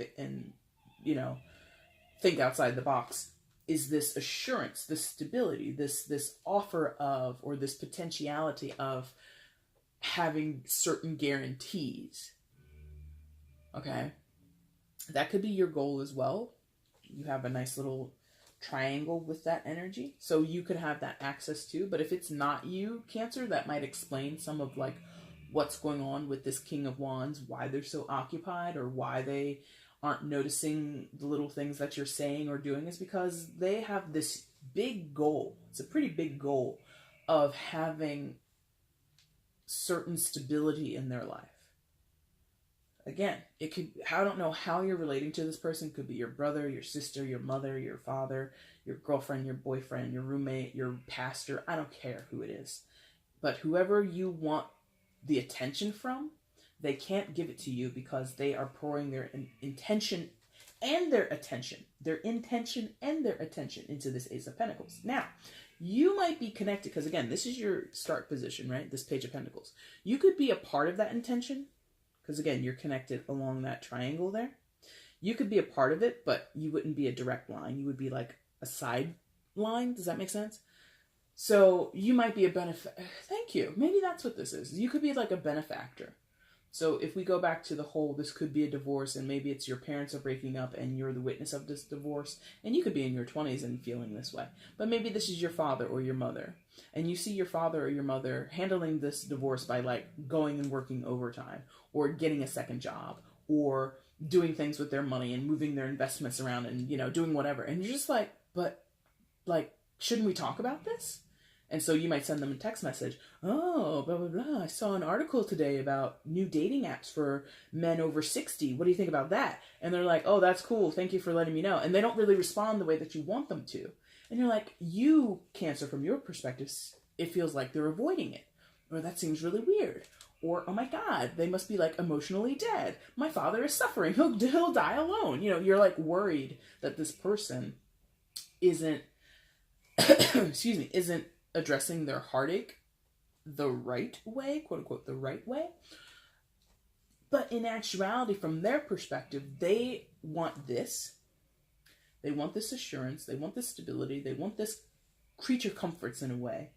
think outside the box, is this assurance, this stability, this offer of, or this potentiality of having certain guarantees. Okay? That could be your goal as well. You have a nice little triangle with that energy, so you could have that access too. But if it's not you, Cancer, that might explain some of like what's going on with this King of Wands, why they're so occupied, or why they aren't noticing the little things that you're saying or doing, is because they have this big goal. It's a pretty big goal of having certain stability in their life. Again, it could, I don't know how you're relating to this person. It could be your brother, your sister, your mother, your father, your girlfriend, your boyfriend, your roommate, your pastor. I don't care who it is. But whoever you want the attention from, they can't give it to you because they are pouring their intention and their attention, into this Ace of Pentacles. Now, you might be connected, because again, this is your start position, right? This Page of Pentacles. You could be a part of that intention, because again, you're connected along that triangle there. You could be a part of it, but you wouldn't be a direct line. You would be like a side line. Does that make sense? So you might be a thank you. Maybe that's what this is. You could be like a benefactor. So if we go back to the whole, this could be a divorce, and maybe it's your parents are breaking up and you're the witness of this divorce, and you could be in your 20s and feeling this way. But maybe this is your father or your mother, and you see your father or your mother handling this divorce by like going and working overtime, or getting a second job, or doing things with their money and moving their investments around and, you know, doing whatever. And you're just like, but like, shouldn't we talk about this? And so you might send them a text message. Oh, blah, blah, blah. I saw an article today about new dating apps for men over 60. What do you think about that? And they're like, oh, that's cool. Thank you for letting me know. And they don't really respond the way that you want them to. And you're like, you, Cancer, from your perspective, it feels like they're avoiding it. Or that seems really weird. Or, oh my God, they must be like emotionally dead. My father is suffering. He'll die alone. You know, you're like worried that this person isn't, excuse me, isn't addressing their heartache the right way, quote unquote, the right way. But in actuality, from their perspective, they want this. They want this assurance. They want this stability. They want this creature comforts in a way.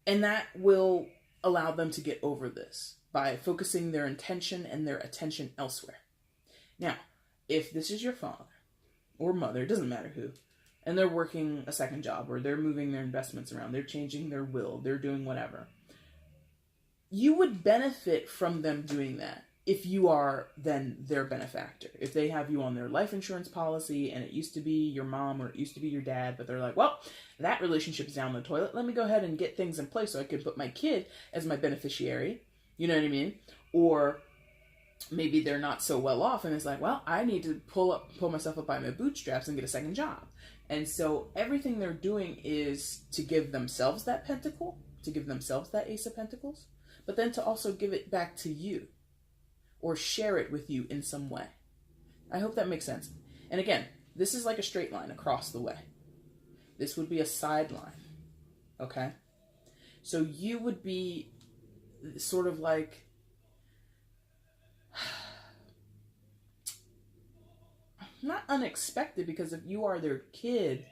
And that will allow them to get over this by focusing their intention and their attention elsewhere. Now, if this is your father or mother, it doesn't matter who, and they're working a second job, or they're moving their investments around, they're changing their will, they're doing whatever, you would benefit from them doing that if you are then their benefactor. If they have you on their life insurance policy, and it used to be your mom or it used to be your dad, but they're like, well, that relationship's down the toilet. Let me go ahead and get things in place so I could put my kid as my beneficiary. You know what I mean? Or maybe they're not so well off, and it's like, well, I need to pull myself up by my bootstraps and get a second job. And so everything they're doing is to give themselves that pentacle, to give themselves that Ace of Pentacles, but then to also give it back to you, or share it with you in some way. I hope that makes sense. And again, this is like a straight line across the way. This would be a sideline, okay? So you would be sort of like, not unexpected, because if you are their kid,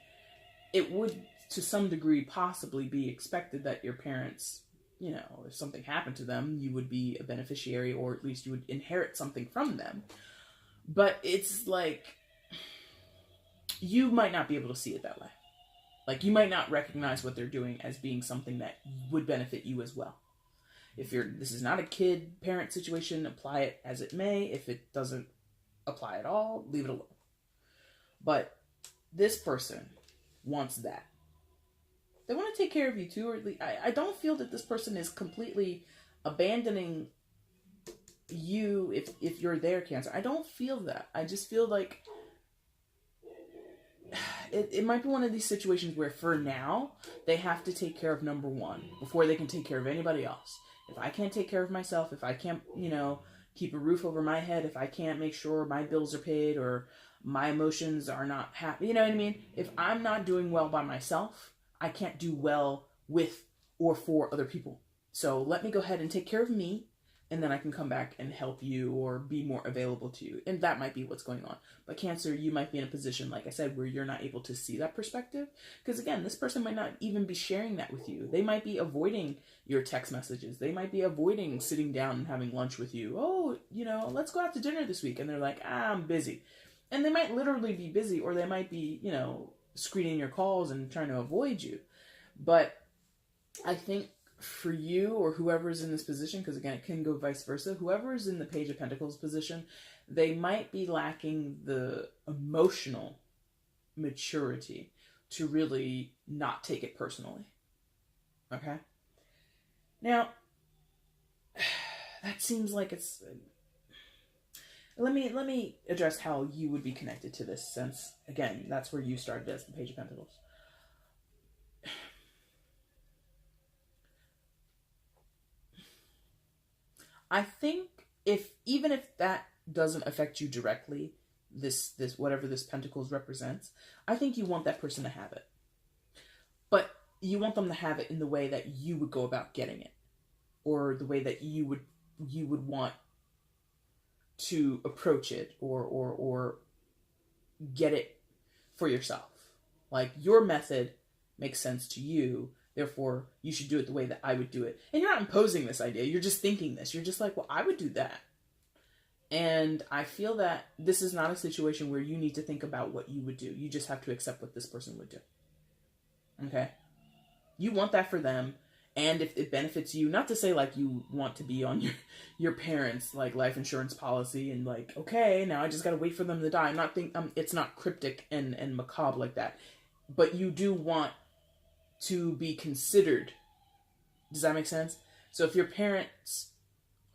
it would to some degree possibly be expected that your parents, you know, if something happened to them, you would be a beneficiary, or at least you would inherit something from them. But it's like, you might not be able to see it that way. Like, you might not recognize what they're doing as being something that would benefit you as well. If this is not a kid-parent situation, apply it as it may. If it doesn't apply at all, leave it alone. But this person wants that. They want to take care of you too, or at least, I don't feel that this person is completely abandoning you if you're their Cancer. I don't feel that. I just feel like it might be one of these situations where for now, they have to take care of number one before they can take care of anybody else. If I can't take care of myself, if I can't, you know, keep a roof over my head, if I can't make sure my bills are paid or my emotions are not happy, you know what I mean? If I'm not doing well by myself, I can't do well with or for other people. So let me go ahead and take care of me, and then I can come back and help you or be more available to you. And that might be what's going on. But Cancer, you might be in a position, like I said, where you're not able to see that perspective. Because again, this person might not even be sharing that with you. They might be avoiding your text messages. They might be avoiding sitting down and having lunch with you. Oh, you know, let's go out to dinner this week. And they're like, I'm busy. And they might literally be busy, or they might be, you know, screening your calls and trying to avoid you. But I think for you or whoever's in this position, because again, it can go vice versa, whoever is in the Page of Pentacles position, they might be lacking the emotional maturity to really not take it personally. Okay? Now, that seems like it's... Let me address how you would be connected to this, since, again, that's where you started as the Page of Pentacles. I think even if that doesn't affect you directly, this whatever this Pentacles represents, I think you want that person to have it. But you want them to have it in the way that you would go about getting it, or the way that you would want to approach it, or get it for yourself. Like, your method makes sense to you, therefore you should do it the way that I would do it. And you're not imposing this idea, you're just thinking this. You're just like, well, I would do that. And I feel that this is not a situation where you need to think about what you would do. You just have to accept what this person would do. Okay? You want that for them, and if it benefits you, not to say like you want to be on your parents' like life insurance policy and like, okay, now I just gotta wait for them to die. I'm not it's not cryptic and macabre like that. But you do want to be considered. Does that make sense? So if your parents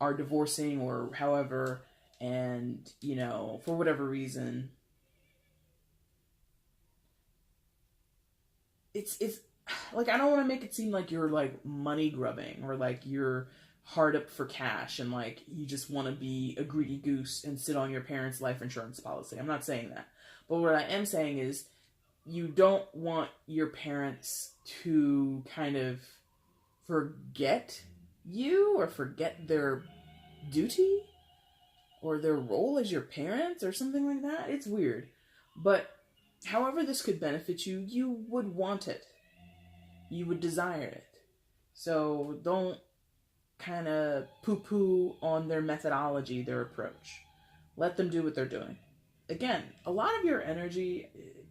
are divorcing or however, and, you know, for whatever reason, it's like, I don't want to make it seem like you're like money grubbing, or like you're hard up for cash and like you just want to be a greedy goose and sit on your parents' life insurance policy. I'm not saying that. But what I am saying is, you don't want your parents to kind of forget you or forget their duty or their role as your parents or something like that. It's weird. But however this could benefit you, you would want it. You would desire it. So don't kind of poo-poo on their methodology, their approach. Let them do what they're doing. Again, a lot of your energy,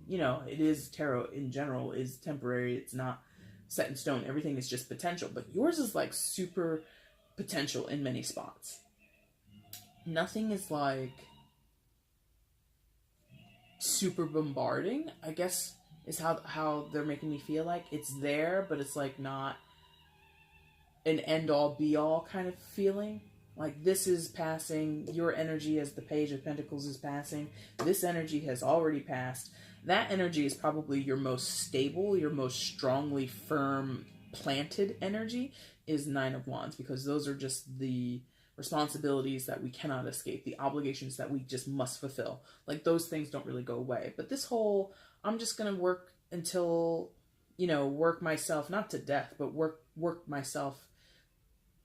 you know, it is tarot in general, is temporary. It's not set in stone. Everything is just potential. But yours is like super potential in many spots. Nothing is like super bombarding, I guess, is how they're making me feel like. It's there, but it's like not an end-all be-all kind of feeling. Like, this is passing. Your energy as the Page of Pentacles is passing. This energy has already passed. That energy is probably your most stable, your most strongly firm, planted energy is Nine of Wands, because those are just the responsibilities that we cannot escape, the obligations that we just must fulfill. Like, those things don't really go away. But this whole, I'm just going to work until, you know, work myself, not to death, but work myself,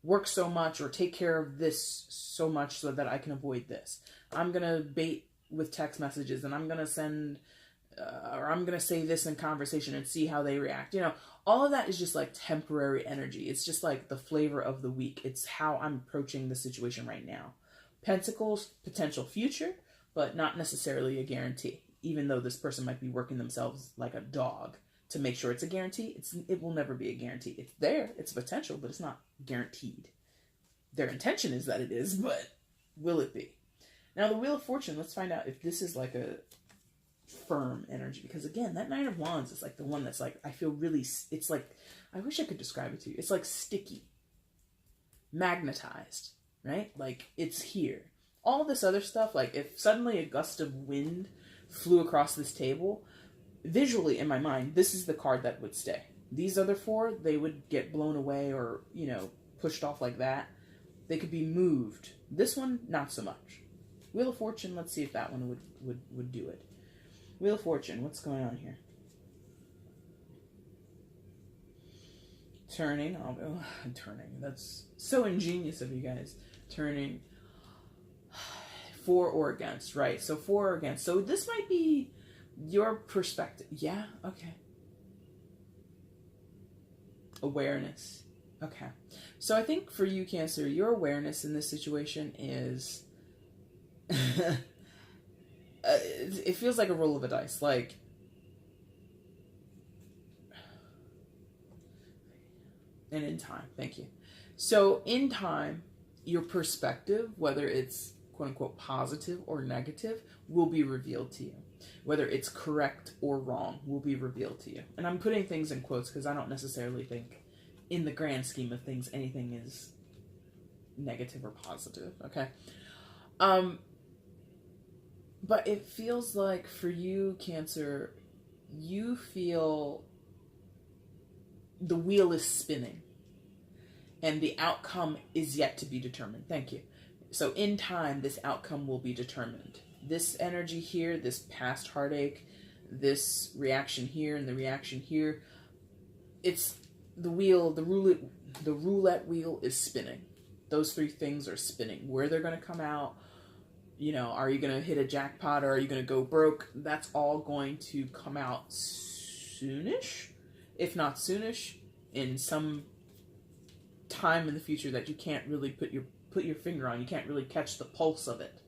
work so much or take care of this so much so that I can avoid this. I'm going to bait with text messages, and I'm going to send, or I'm going to say this in conversation and see how they react. You know, all of that is just like temporary energy. It's just like the flavor of the week. It's how I'm approaching the situation right now. Pentacles, potential future, but not necessarily a guarantee. Even though this person might be working themselves like a dog to make sure it's a guarantee, it will never be a guarantee. It's there, it's potential, but it's not guaranteed. Their intention is that it is, but will it be? Now, the Wheel of Fortune, let's find out if this is like a firm energy. Because again, that Nine of Wands is like the one that's like, I feel really, it's like, I wish I could describe it to you. It's like sticky, magnetized, right? Like, it's here. All this other stuff, like if suddenly a gust of wind flew across this table, visually in my mind, this is the card that would stay. These other four, they would get blown away or, you know, pushed off like that. They could be moved. This one, not so much. Wheel of Fortune, let's see if that one would do it. Wheel of Fortune, what's going on here? Turning. Turning. That's so ingenious of you guys. Turning. For or against, right? So for or against. So this might be your perspective. Yeah, okay. Awareness. Okay. So I think for you, Cancer, your awareness in this situation is... it feels like a roll of a dice. Like... and in time. Thank you. So in time, your perspective, whether it's quote-unquote positive or negative, will be revealed to you. Whether it's correct or wrong will be revealed to you. And I'm putting things in quotes because I don't necessarily think, in the grand scheme of things, anything is negative or positive, okay? But it feels like for you, Cancer, you feel the wheel is spinning. and the outcome is yet to be determined. Thank you. So in time, this outcome will be determined. This energy here, this past heartache, this reaction here and the reaction here, it's the wheel, the roulette wheel is spinning. Those three things are spinning. Where they're going to come out, you know, are you going to hit a jackpot or are you going to go broke? That's all going to come out soonish, if not soonish, in some time in the future that you can't really put your finger on. You can't really catch the pulse of it.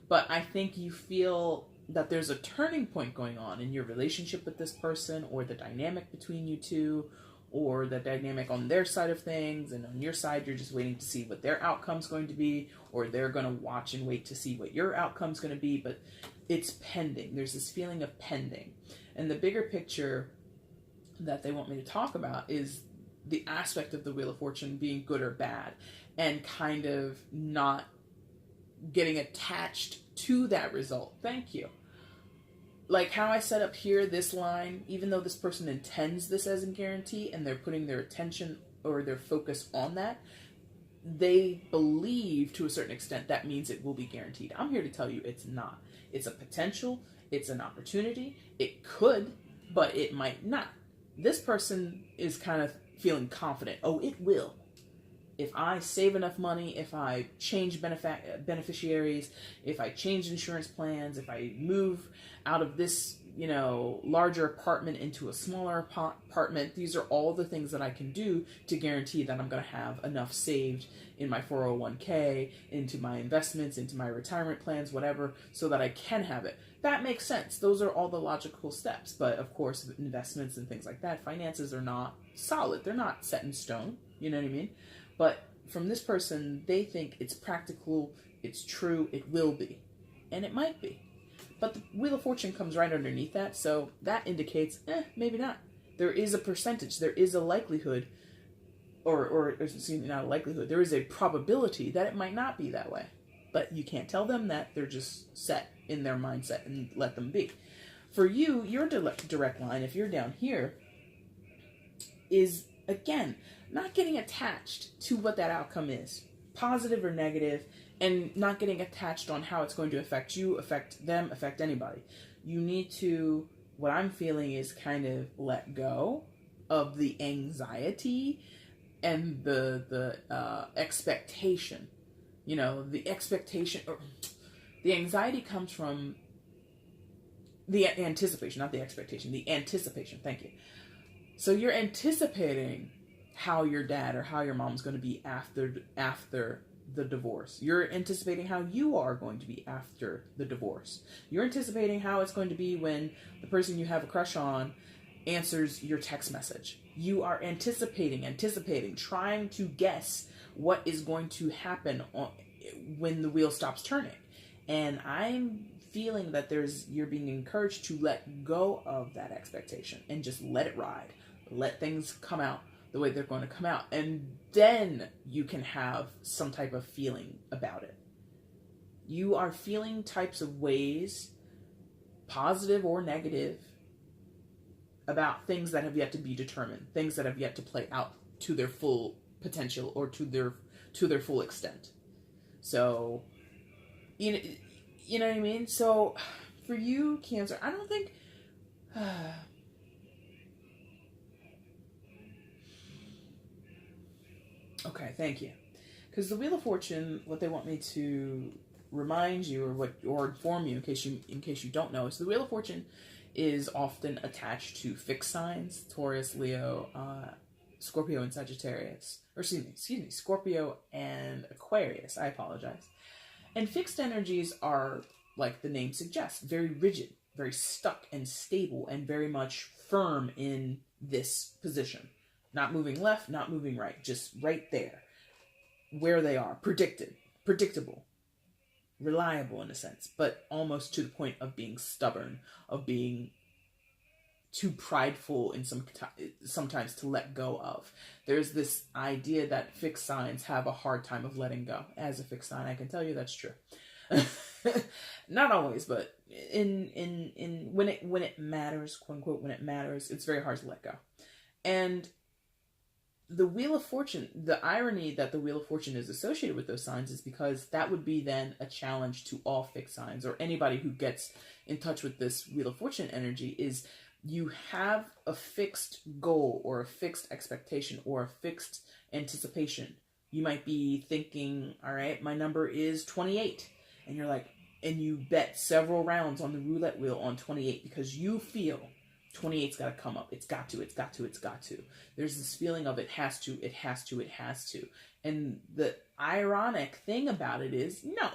But I think you feel that there's a turning point going on in your relationship with this person, or the dynamic between you two, or the dynamic on their side of things, and on your side you're just waiting to see what their outcome's going to be, or they're going to watch and wait to see what your outcome's going to be, but it's pending. There's this feeling of pending. And the bigger picture that they want me to talk about is the aspect of the Wheel of Fortune being good or bad, and kind of not getting attached to that result. Thank you. Like how I set up here, this line, even though this person intends this as a guarantee and they're putting their attention or their focus on that, they believe to a certain extent that means it will be guaranteed. I'm here to tell you it's not. It's a potential, it's an opportunity, it could, but it might not. This person is kind of feeling confident. Oh, it will. If I save enough money, if I change beneficiaries, if I change insurance plans, if I move out of this, you know, larger apartment into a smaller apartment, these are all the things that I can do to guarantee that I'm going to have enough saved in my 401k, into my investments, into my retirement plans, whatever, so that I can have it. That makes sense. Those are all the logical steps. But of course, investments and things like that, finances are not solid. They're not set in stone. You know what I mean? But from this person, they think it's practical, it's true, it will be. And it might be. But the Wheel of Fortune comes right underneath that, so that indicates, maybe not. There is a percentage, there is a likelihood, or excuse me, not a likelihood, there is a probability that it might not be that way. But you can't tell them that. They're just set in their mindset and let them be. For you, your direct line, if you're down here, is, again, not getting attached to what that outcome is, positive or negative, and not getting attached on how it's going to affect you, affect them, affect anybody. You need to, what I'm feeling is kind of let go of the anxiety and the expectation. You know, the expectation, or the anxiety comes from the anticipation, not the expectation, the anticipation, thank you. So you're anticipating how your dad or how your mom's going to be after the divorce. You're anticipating how you are going to be after the divorce. You're anticipating how it's going to be when the person you have a crush on answers your text message. You are anticipating, trying to guess what is going to happen when the wheel stops turning. And I'm feeling that you're being encouraged to let go of that expectation and just let it ride. Let things come out the way they're going to come out. And then you can have some type of feeling about it. You are feeling types of ways, positive or negative, about things that have yet to be determined, things that have yet to play out to their full potential or to their full extent. So, you know what I mean? So, for you, Cancer, I don't think... Okay, thank you. Because the Wheel of Fortune, what they want me to remind you or inform you in case you don't know, is the Wheel of Fortune is often attached to fixed signs: Taurus, Leo, Scorpio, and Sagittarius. Or excuse me, Scorpio and Aquarius. I apologize. And fixed energies are, like the name suggests, very rigid, very stuck and stable, and very much firm in this position. Not moving left, not moving right, just right there, where they are, predictable, reliable in a sense, but almost to the point of being stubborn, of being too prideful in sometimes to let go of. There's this idea that fixed signs have a hard time of letting go. As a fixed sign, I can tell you that's true. Not always, but in when it matters, quote unquote, when it matters, it's very hard to let go. And the Wheel of Fortune, the irony that the Wheel of Fortune is associated with those signs is because that would be then a challenge to all fixed signs, or anybody who gets in touch with this Wheel of Fortune energy, is you have a fixed goal or a fixed expectation or a fixed anticipation. You might be thinking, all right, my number is 28. And you're like, and you bet several rounds on the roulette wheel on 28 because you feel 28's got to come up. It's got to, it's got to, it's got to. There's this feeling of it has to, it has to, it has to. And the ironic thing about it is, no.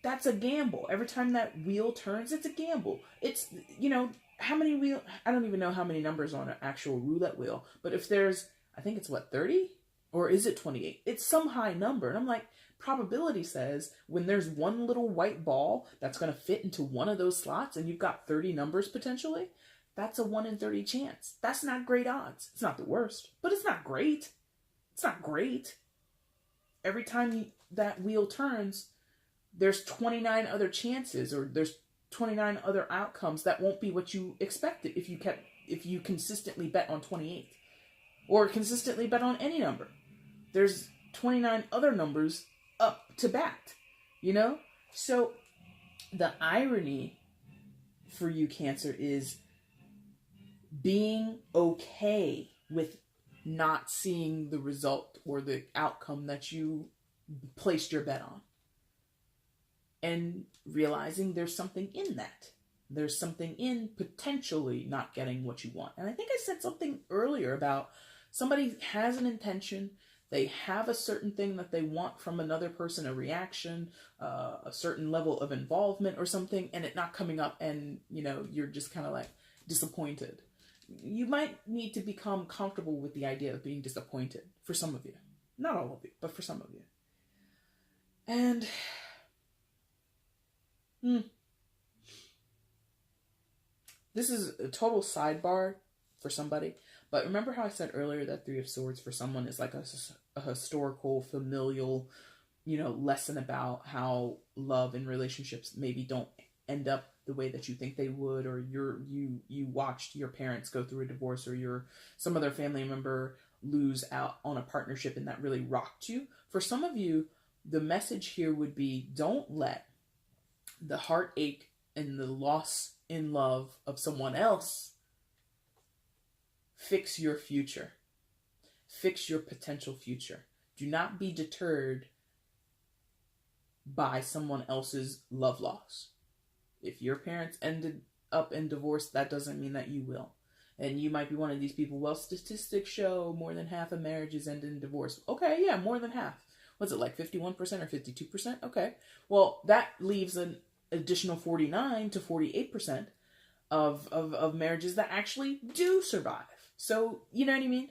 That's a gamble. Every time that wheel turns, it's a gamble. It's, you know, how many wheel, I don't even know how many numbers on an actual roulette wheel, but if there's, I think it's what, 30? Or is it 28? It's some high number. And I'm like, probability says when there's one little white ball that's going to fit into one of those slots and you've got 30 numbers potentially, that's a 1 in 30 chance. That's not great odds. It's not the worst, but it's not great. It's not great. Every time that wheel turns, there's 29 other chances, or there's 29 other outcomes that won't be what you expected if you consistently bet on 28 or consistently bet on any number. There's 29 other numbers up to bat, you know? So the irony for you, Cancer, is being okay with not seeing the result or the outcome that you placed your bet on. And realizing there's something in that. There's something in potentially not getting what you want. And I think I said something earlier about somebody has an intention. They have a certain thing that they want from another person, a reaction, a certain level of involvement or something, and it not coming up, and, you know, you're just kind of like disappointed. You might need to become comfortable with the idea of being disappointed for some of you. Not all of you, but for some of you. And this is a total sidebar for somebody, but remember how I said earlier that Three of Swords for someone is like a historical, familial, you know, lesson about how love and relationships maybe don't end up the way that you think they would, or you watched your parents go through a divorce, or some other family member lose out on a partnership and that really rocked you. For some of you, the message here would be, don't let the heartache and the loss in love of someone else fix your future. Fix your potential future. Do not be deterred by someone else's love loss. If your parents ended up in divorce, that doesn't mean that you will. And you might be one of these people, well, statistics show more than half of marriages end in divorce. Okay, yeah, more than half. What's it, like 51% or 52%? Okay. Well, that leaves an additional 49 to 48% of marriages that actually do survive. So, you know what I mean?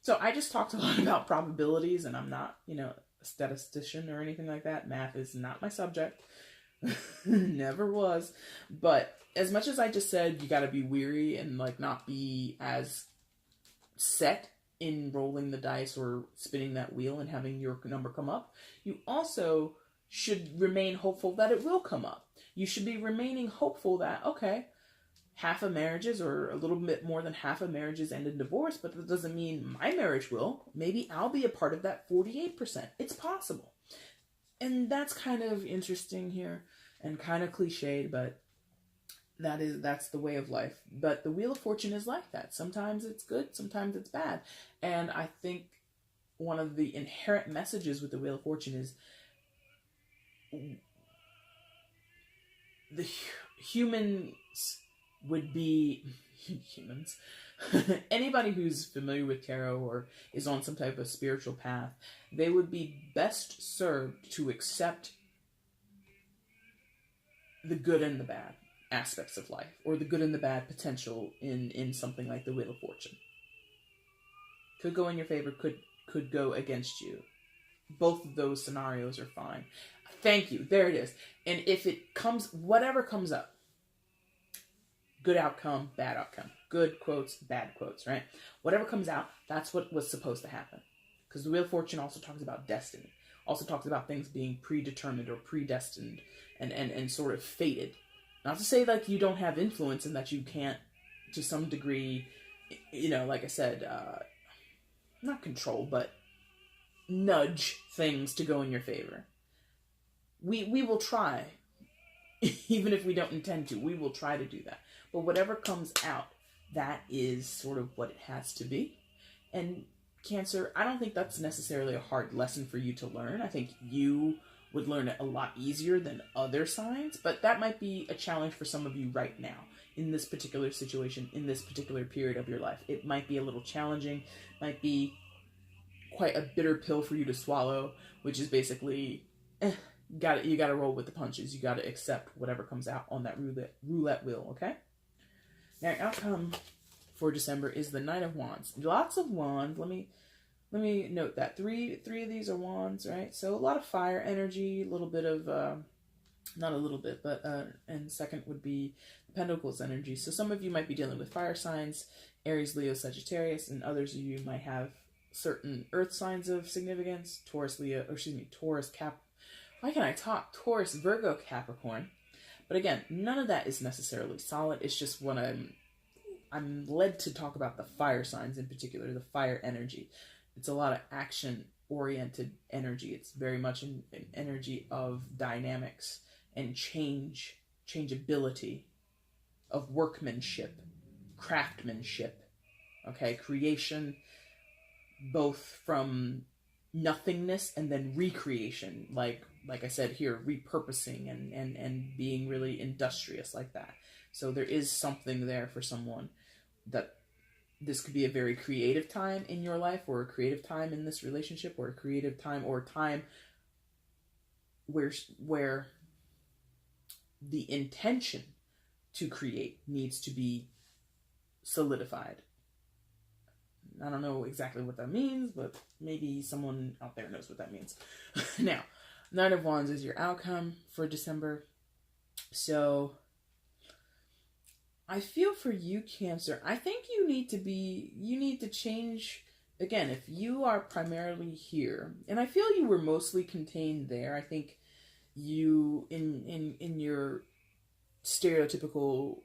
So I just talked a lot about probabilities, and I'm not, you know, a statistician or anything like that. Math is not my subject. Never was. But as much as I just said, you got to be weary and like not be as set in rolling the dice or spinning that wheel and having your number come up, you also should remain hopeful that it will come up. You should be remaining hopeful that, okay, half of marriages, or a little bit more than half of marriages, end in divorce, but that doesn't mean my marriage will. Maybe I'll be a part of that 48%. It's possible. And that's kind of interesting here and kind of cliched, but that's the way of life. But the Wheel of Fortune is like that. Sometimes it's good, sometimes it's bad. And I think one of the inherent messages with the Wheel of Fortune is the humans would be humans. Anybody who's familiar with tarot or is on some type of spiritual path, they would be best served to accept the good and the bad aspects of life, or the good and the bad potential in something like the Wheel of Fortune. Could go in your favor, could go against you. Both of those scenarios are fine. Thank you. There it is. And if it comes, whatever comes up, good outcome, bad outcome, good quotes, bad quotes, right? Whatever comes out, that's what was supposed to happen. Because the Wheel of Fortune also talks about destiny. Also talks about things being predetermined or predestined and sort of fated. Not to say like you don't have influence and that you can't, to some degree, you know, like I said, not control, but nudge things to go in your favor. We will try, even if we don't intend to, we will try to do that. But whatever comes out, that is sort of what it has to be. And Cancer, I don't think that's necessarily a hard lesson for you to learn. I think you would learn it a lot easier than other signs, but that might be a challenge for some of you right now, in this particular situation, in this particular period of your life. It might be a little challenging, might be quite a bitter pill for you to swallow, which is basically, you gotta roll with the punches. You gotta accept whatever comes out on that roulette wheel, okay? Now, outcome for December is the Knight of Wands. Lots of wands. Let me note that three of these are wands, right? So a lot of fire energy, a little bit of not a little bit, but and second would be Pentacles energy. So some of you might be dealing with fire signs, Aries, Leo, Sagittarius, and others of you might have certain earth signs of significance, Taurus, Taurus, Virgo, Capricorn. But again, none of that is necessarily solid. It's just what I'm led to talk about the fire signs in particular, the fire energy. It's a lot of action-oriented energy. It's very much an energy of dynamics and changeability, of workmanship, craftsmanship, okay, creation, both from nothingness and then recreation, like I said here, repurposing and being really industrious like that. So there is something there for someone that this could be a very creative time in your life, or a creative time in this relationship, or a creative time, or a time where the intention to create needs to be solidified. I don't know exactly what that means, but maybe someone out there knows what that means. Now, Knight of Wands is your outcome for December. So I feel for you, Cancer. I think you need to change, again, if you are primarily here, and I feel you were mostly contained there. I think you, in your stereotypical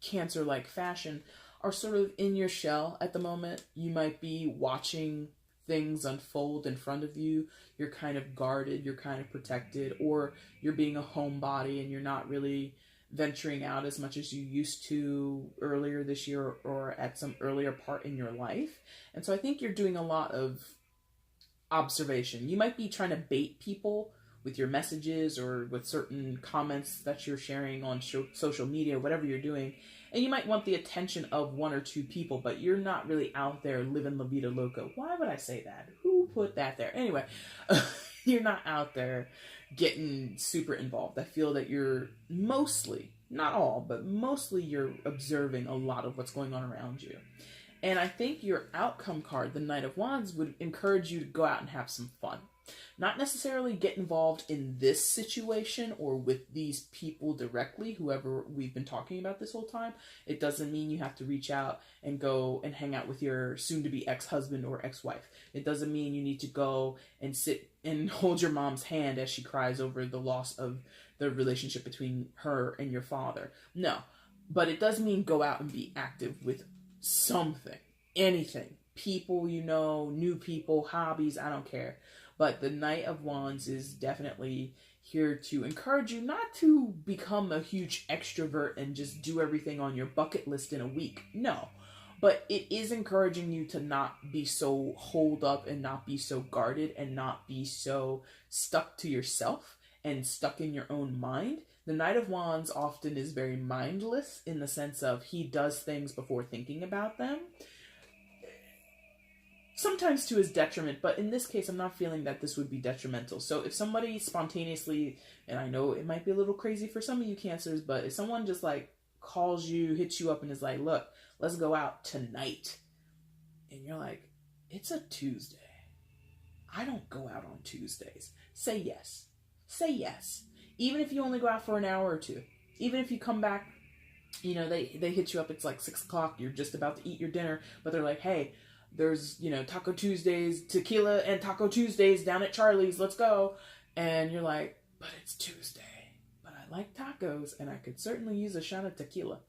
Cancer-like fashion, are sort of in your shell at the moment. You might be watching things unfold in front of you. You're kind of guarded, you're kind of protected, or you're being a homebody and you're not really venturing out as much as you used to earlier this year or at some earlier part in your life. And so I think you're doing a lot of observation. You might be trying to bait people with your messages or with certain comments that you're sharing on social media, whatever you're doing. And you might want the attention of one or two people, but you're not really out there living la vida loca. Why would I say that? Who put that there? Anyway, you're not out there getting super involved. I feel that you're mostly, not all, but mostly you're observing a lot of what's going on around you. And I think your outcome card, the Knight of Wands, would encourage you to go out and have some fun. Not necessarily get involved in this situation or with these people directly, whoever we've been talking about this whole time. It doesn't mean you have to reach out and go and hang out with your soon-to-be ex-husband or ex-wife. It doesn't mean you need to go and sit and hold your mom's hand as she cries over the loss of the relationship between her and your father. No, but it does mean go out and be active with something, anything. People you know, new people, hobbies, I don't care. But the Knight of Wands is definitely here to encourage you not to become a huge extrovert and just do everything on your bucket list in a week. No. But it is encouraging you to not be so holed up and not be so guarded and not be so stuck to yourself and stuck in your own mind. The Knight of Wands often is very mindless in the sense of he does things before thinking about them. Sometimes to his detriment, but in this case, I'm not feeling that this would be detrimental. So if somebody spontaneously, and I know it might be a little crazy for some of you Cancers, but if someone just like calls you, hits you up and is like, look, let's go out tonight. And you're like, it's a Tuesday. I don't go out on Tuesdays. Say yes. Say yes. Even if you only go out for an hour or two. Even if you come back, you know, they hit you up, it's like 6 o'clock, you're just about to eat your dinner, but they're like, hey, there's, you know, Taco Tuesdays, tequila and Taco Tuesdays down at Charlie's, let's go. And you're like, but it's Tuesday, but I like tacos and I could certainly use a shot of tequila.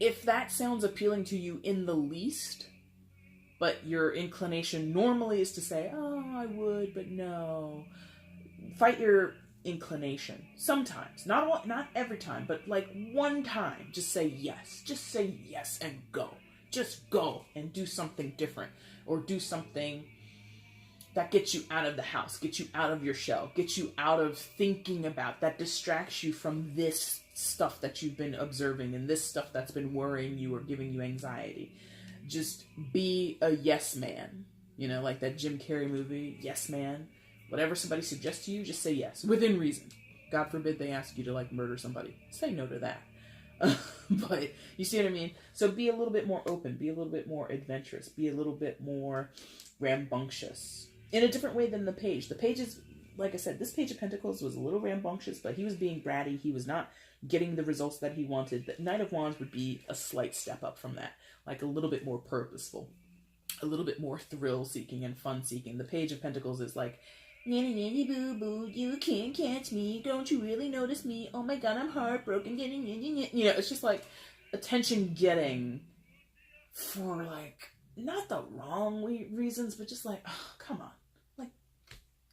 If that sounds appealing to you in the least, but your inclination normally is to say, oh, I would, but no. Fight your inclination. Sometimes. Not every time, but like one time. Just say yes. Just say yes and go. Just go and do something different. Or do something that gets you out of the house, gets you out of your shell, gets you out of thinking about, that distracts you from this stuff that you've been observing and this stuff that's been worrying you or giving you anxiety. Just be a yes man. You know, like that Jim Carrey movie, Yes Man. Whatever somebody suggests to you, just say yes, within reason. God forbid they ask you to, like, murder somebody. Say no to that. But you see what I mean? So be a little bit more open. Be a little bit more adventurous. Be a little bit more rambunctious. In a different way than the page. The page is, like I said, this Page of Pentacles was a little rambunctious, but he was being bratty. He was not getting the results that he wanted. The Knight of Wands would be a slight step up from that. Like a little bit more purposeful. A little bit more thrill-seeking and fun-seeking. The Page of Pentacles is like, nanny boo boo, you can't catch me. Don't you really notice me? Oh my god, I'm heartbroken. You know, it's just like attention getting for like not the wrong reasons, but just like, oh, come on. Like,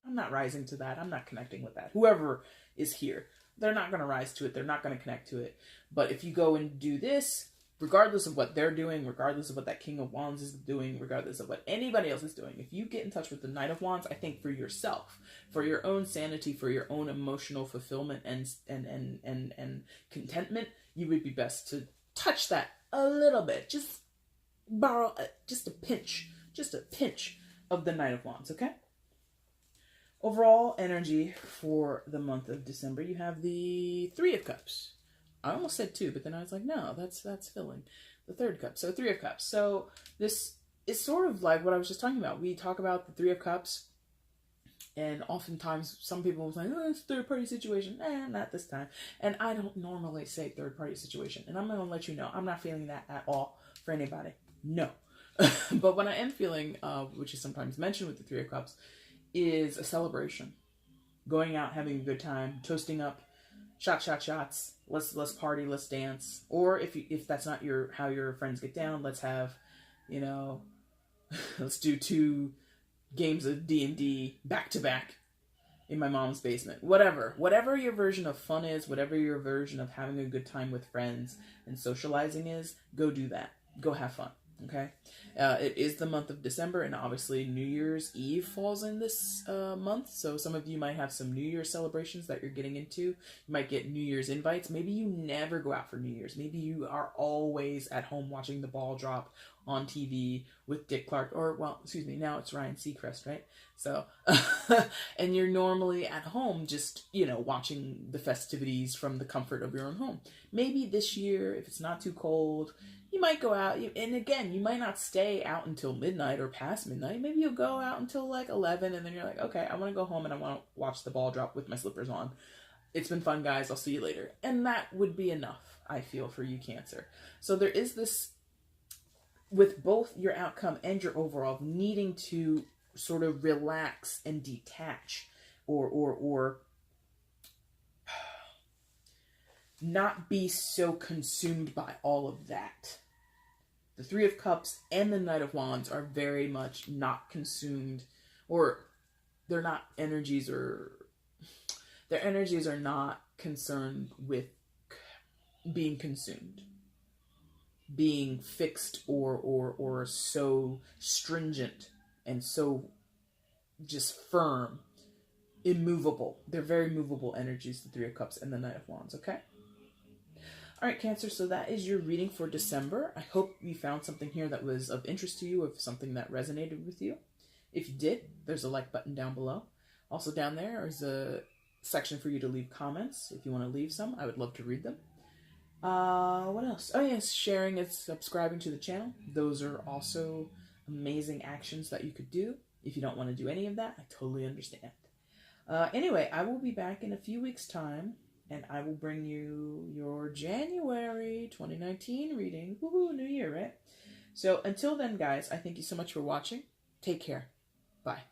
I'm not rising to that. I'm not connecting with that. Whoever is here, they're not going to rise to it. They're not going to connect to it. But if you go and do this, regardless of what they're doing, regardless of what that King of Wands is doing, regardless of what anybody else is doing, if you get in touch with the Knight of Wands, I think for yourself, for your own sanity, for your own emotional fulfillment and contentment, you would be best to touch that a little bit. Just borrow just a pinch of the Knight of Wands, okay? Overall energy for the month of December, you have the Three of Cups. I almost said 2, but then I was like, no, that's filling. The Third Cup. So 3 of Cups. So this is sort of like what I was just talking about. We talk about the 3 of Cups, and oftentimes some people will say, oh, it's a third-party situation. Not this time. And I don't normally say third-party situation. And I'm going to let you know, I'm not feeling that at all for anybody. No. But what I am feeling, which is sometimes mentioned with the 3 of Cups, is a celebration. Going out, having a good time, toasting up, shots. Let's party, let's dance. Or if that's not how your friends get down, let's have, you know, let's do 2 games of D&D back to back in my mom's basement. Whatever your version of fun is, whatever your version of having a good time with friends and socializing is, go do that. Go have fun. Okay, it is the month of December, and obviously New Year's Eve falls in this month, so some of you might have some New Year's celebrations that you're getting into. You might get New Year's invites. Maybe you never go out for New Year's. Maybe you are always at home watching the ball drop on TV with Dick Clark, or, well, excuse me, now it's Ryan Seacrest, right? So, and you're normally at home just, you know, watching the festivities from the comfort of your own home. Maybe this year, if it's not too cold, you might go out, and again, you might not stay out until midnight or past midnight. Maybe you'll go out until like 11, and then you're like, okay, I want to go home and I want to watch the ball drop with my slippers on. It's been fun, guys. I'll see you later. And that would be enough, I feel, for you, Cancer. So there is this, with both your outcome and your overall, needing to sort of relax and detach or not be so consumed by all of that. The 3 of Cups and the Knight of Wands are very much not consumed, or they're not energies, or their energies are not concerned with being consumed, being fixed or so stringent and so just firm, immovable. They're very movable energies, the 3 of Cups and the Knight of Wands, okay? All right, Cancer, so that is your reading for December. I hope you found something here that was of interest to you, or something that resonated with you. If you did, there's a like button down below. Also down there is a section for you to leave comments. If you want to leave some, I would love to read them. What else? Oh, yes, sharing and subscribing to the channel. Those are also amazing actions that you could do. If you don't want to do any of that, I totally understand. Anyway, I will be back in a few weeks' time, and I will bring you your January 2019 reading. Woohoo, new year, right? So until then, guys, I thank you so much for watching. Take care. Bye.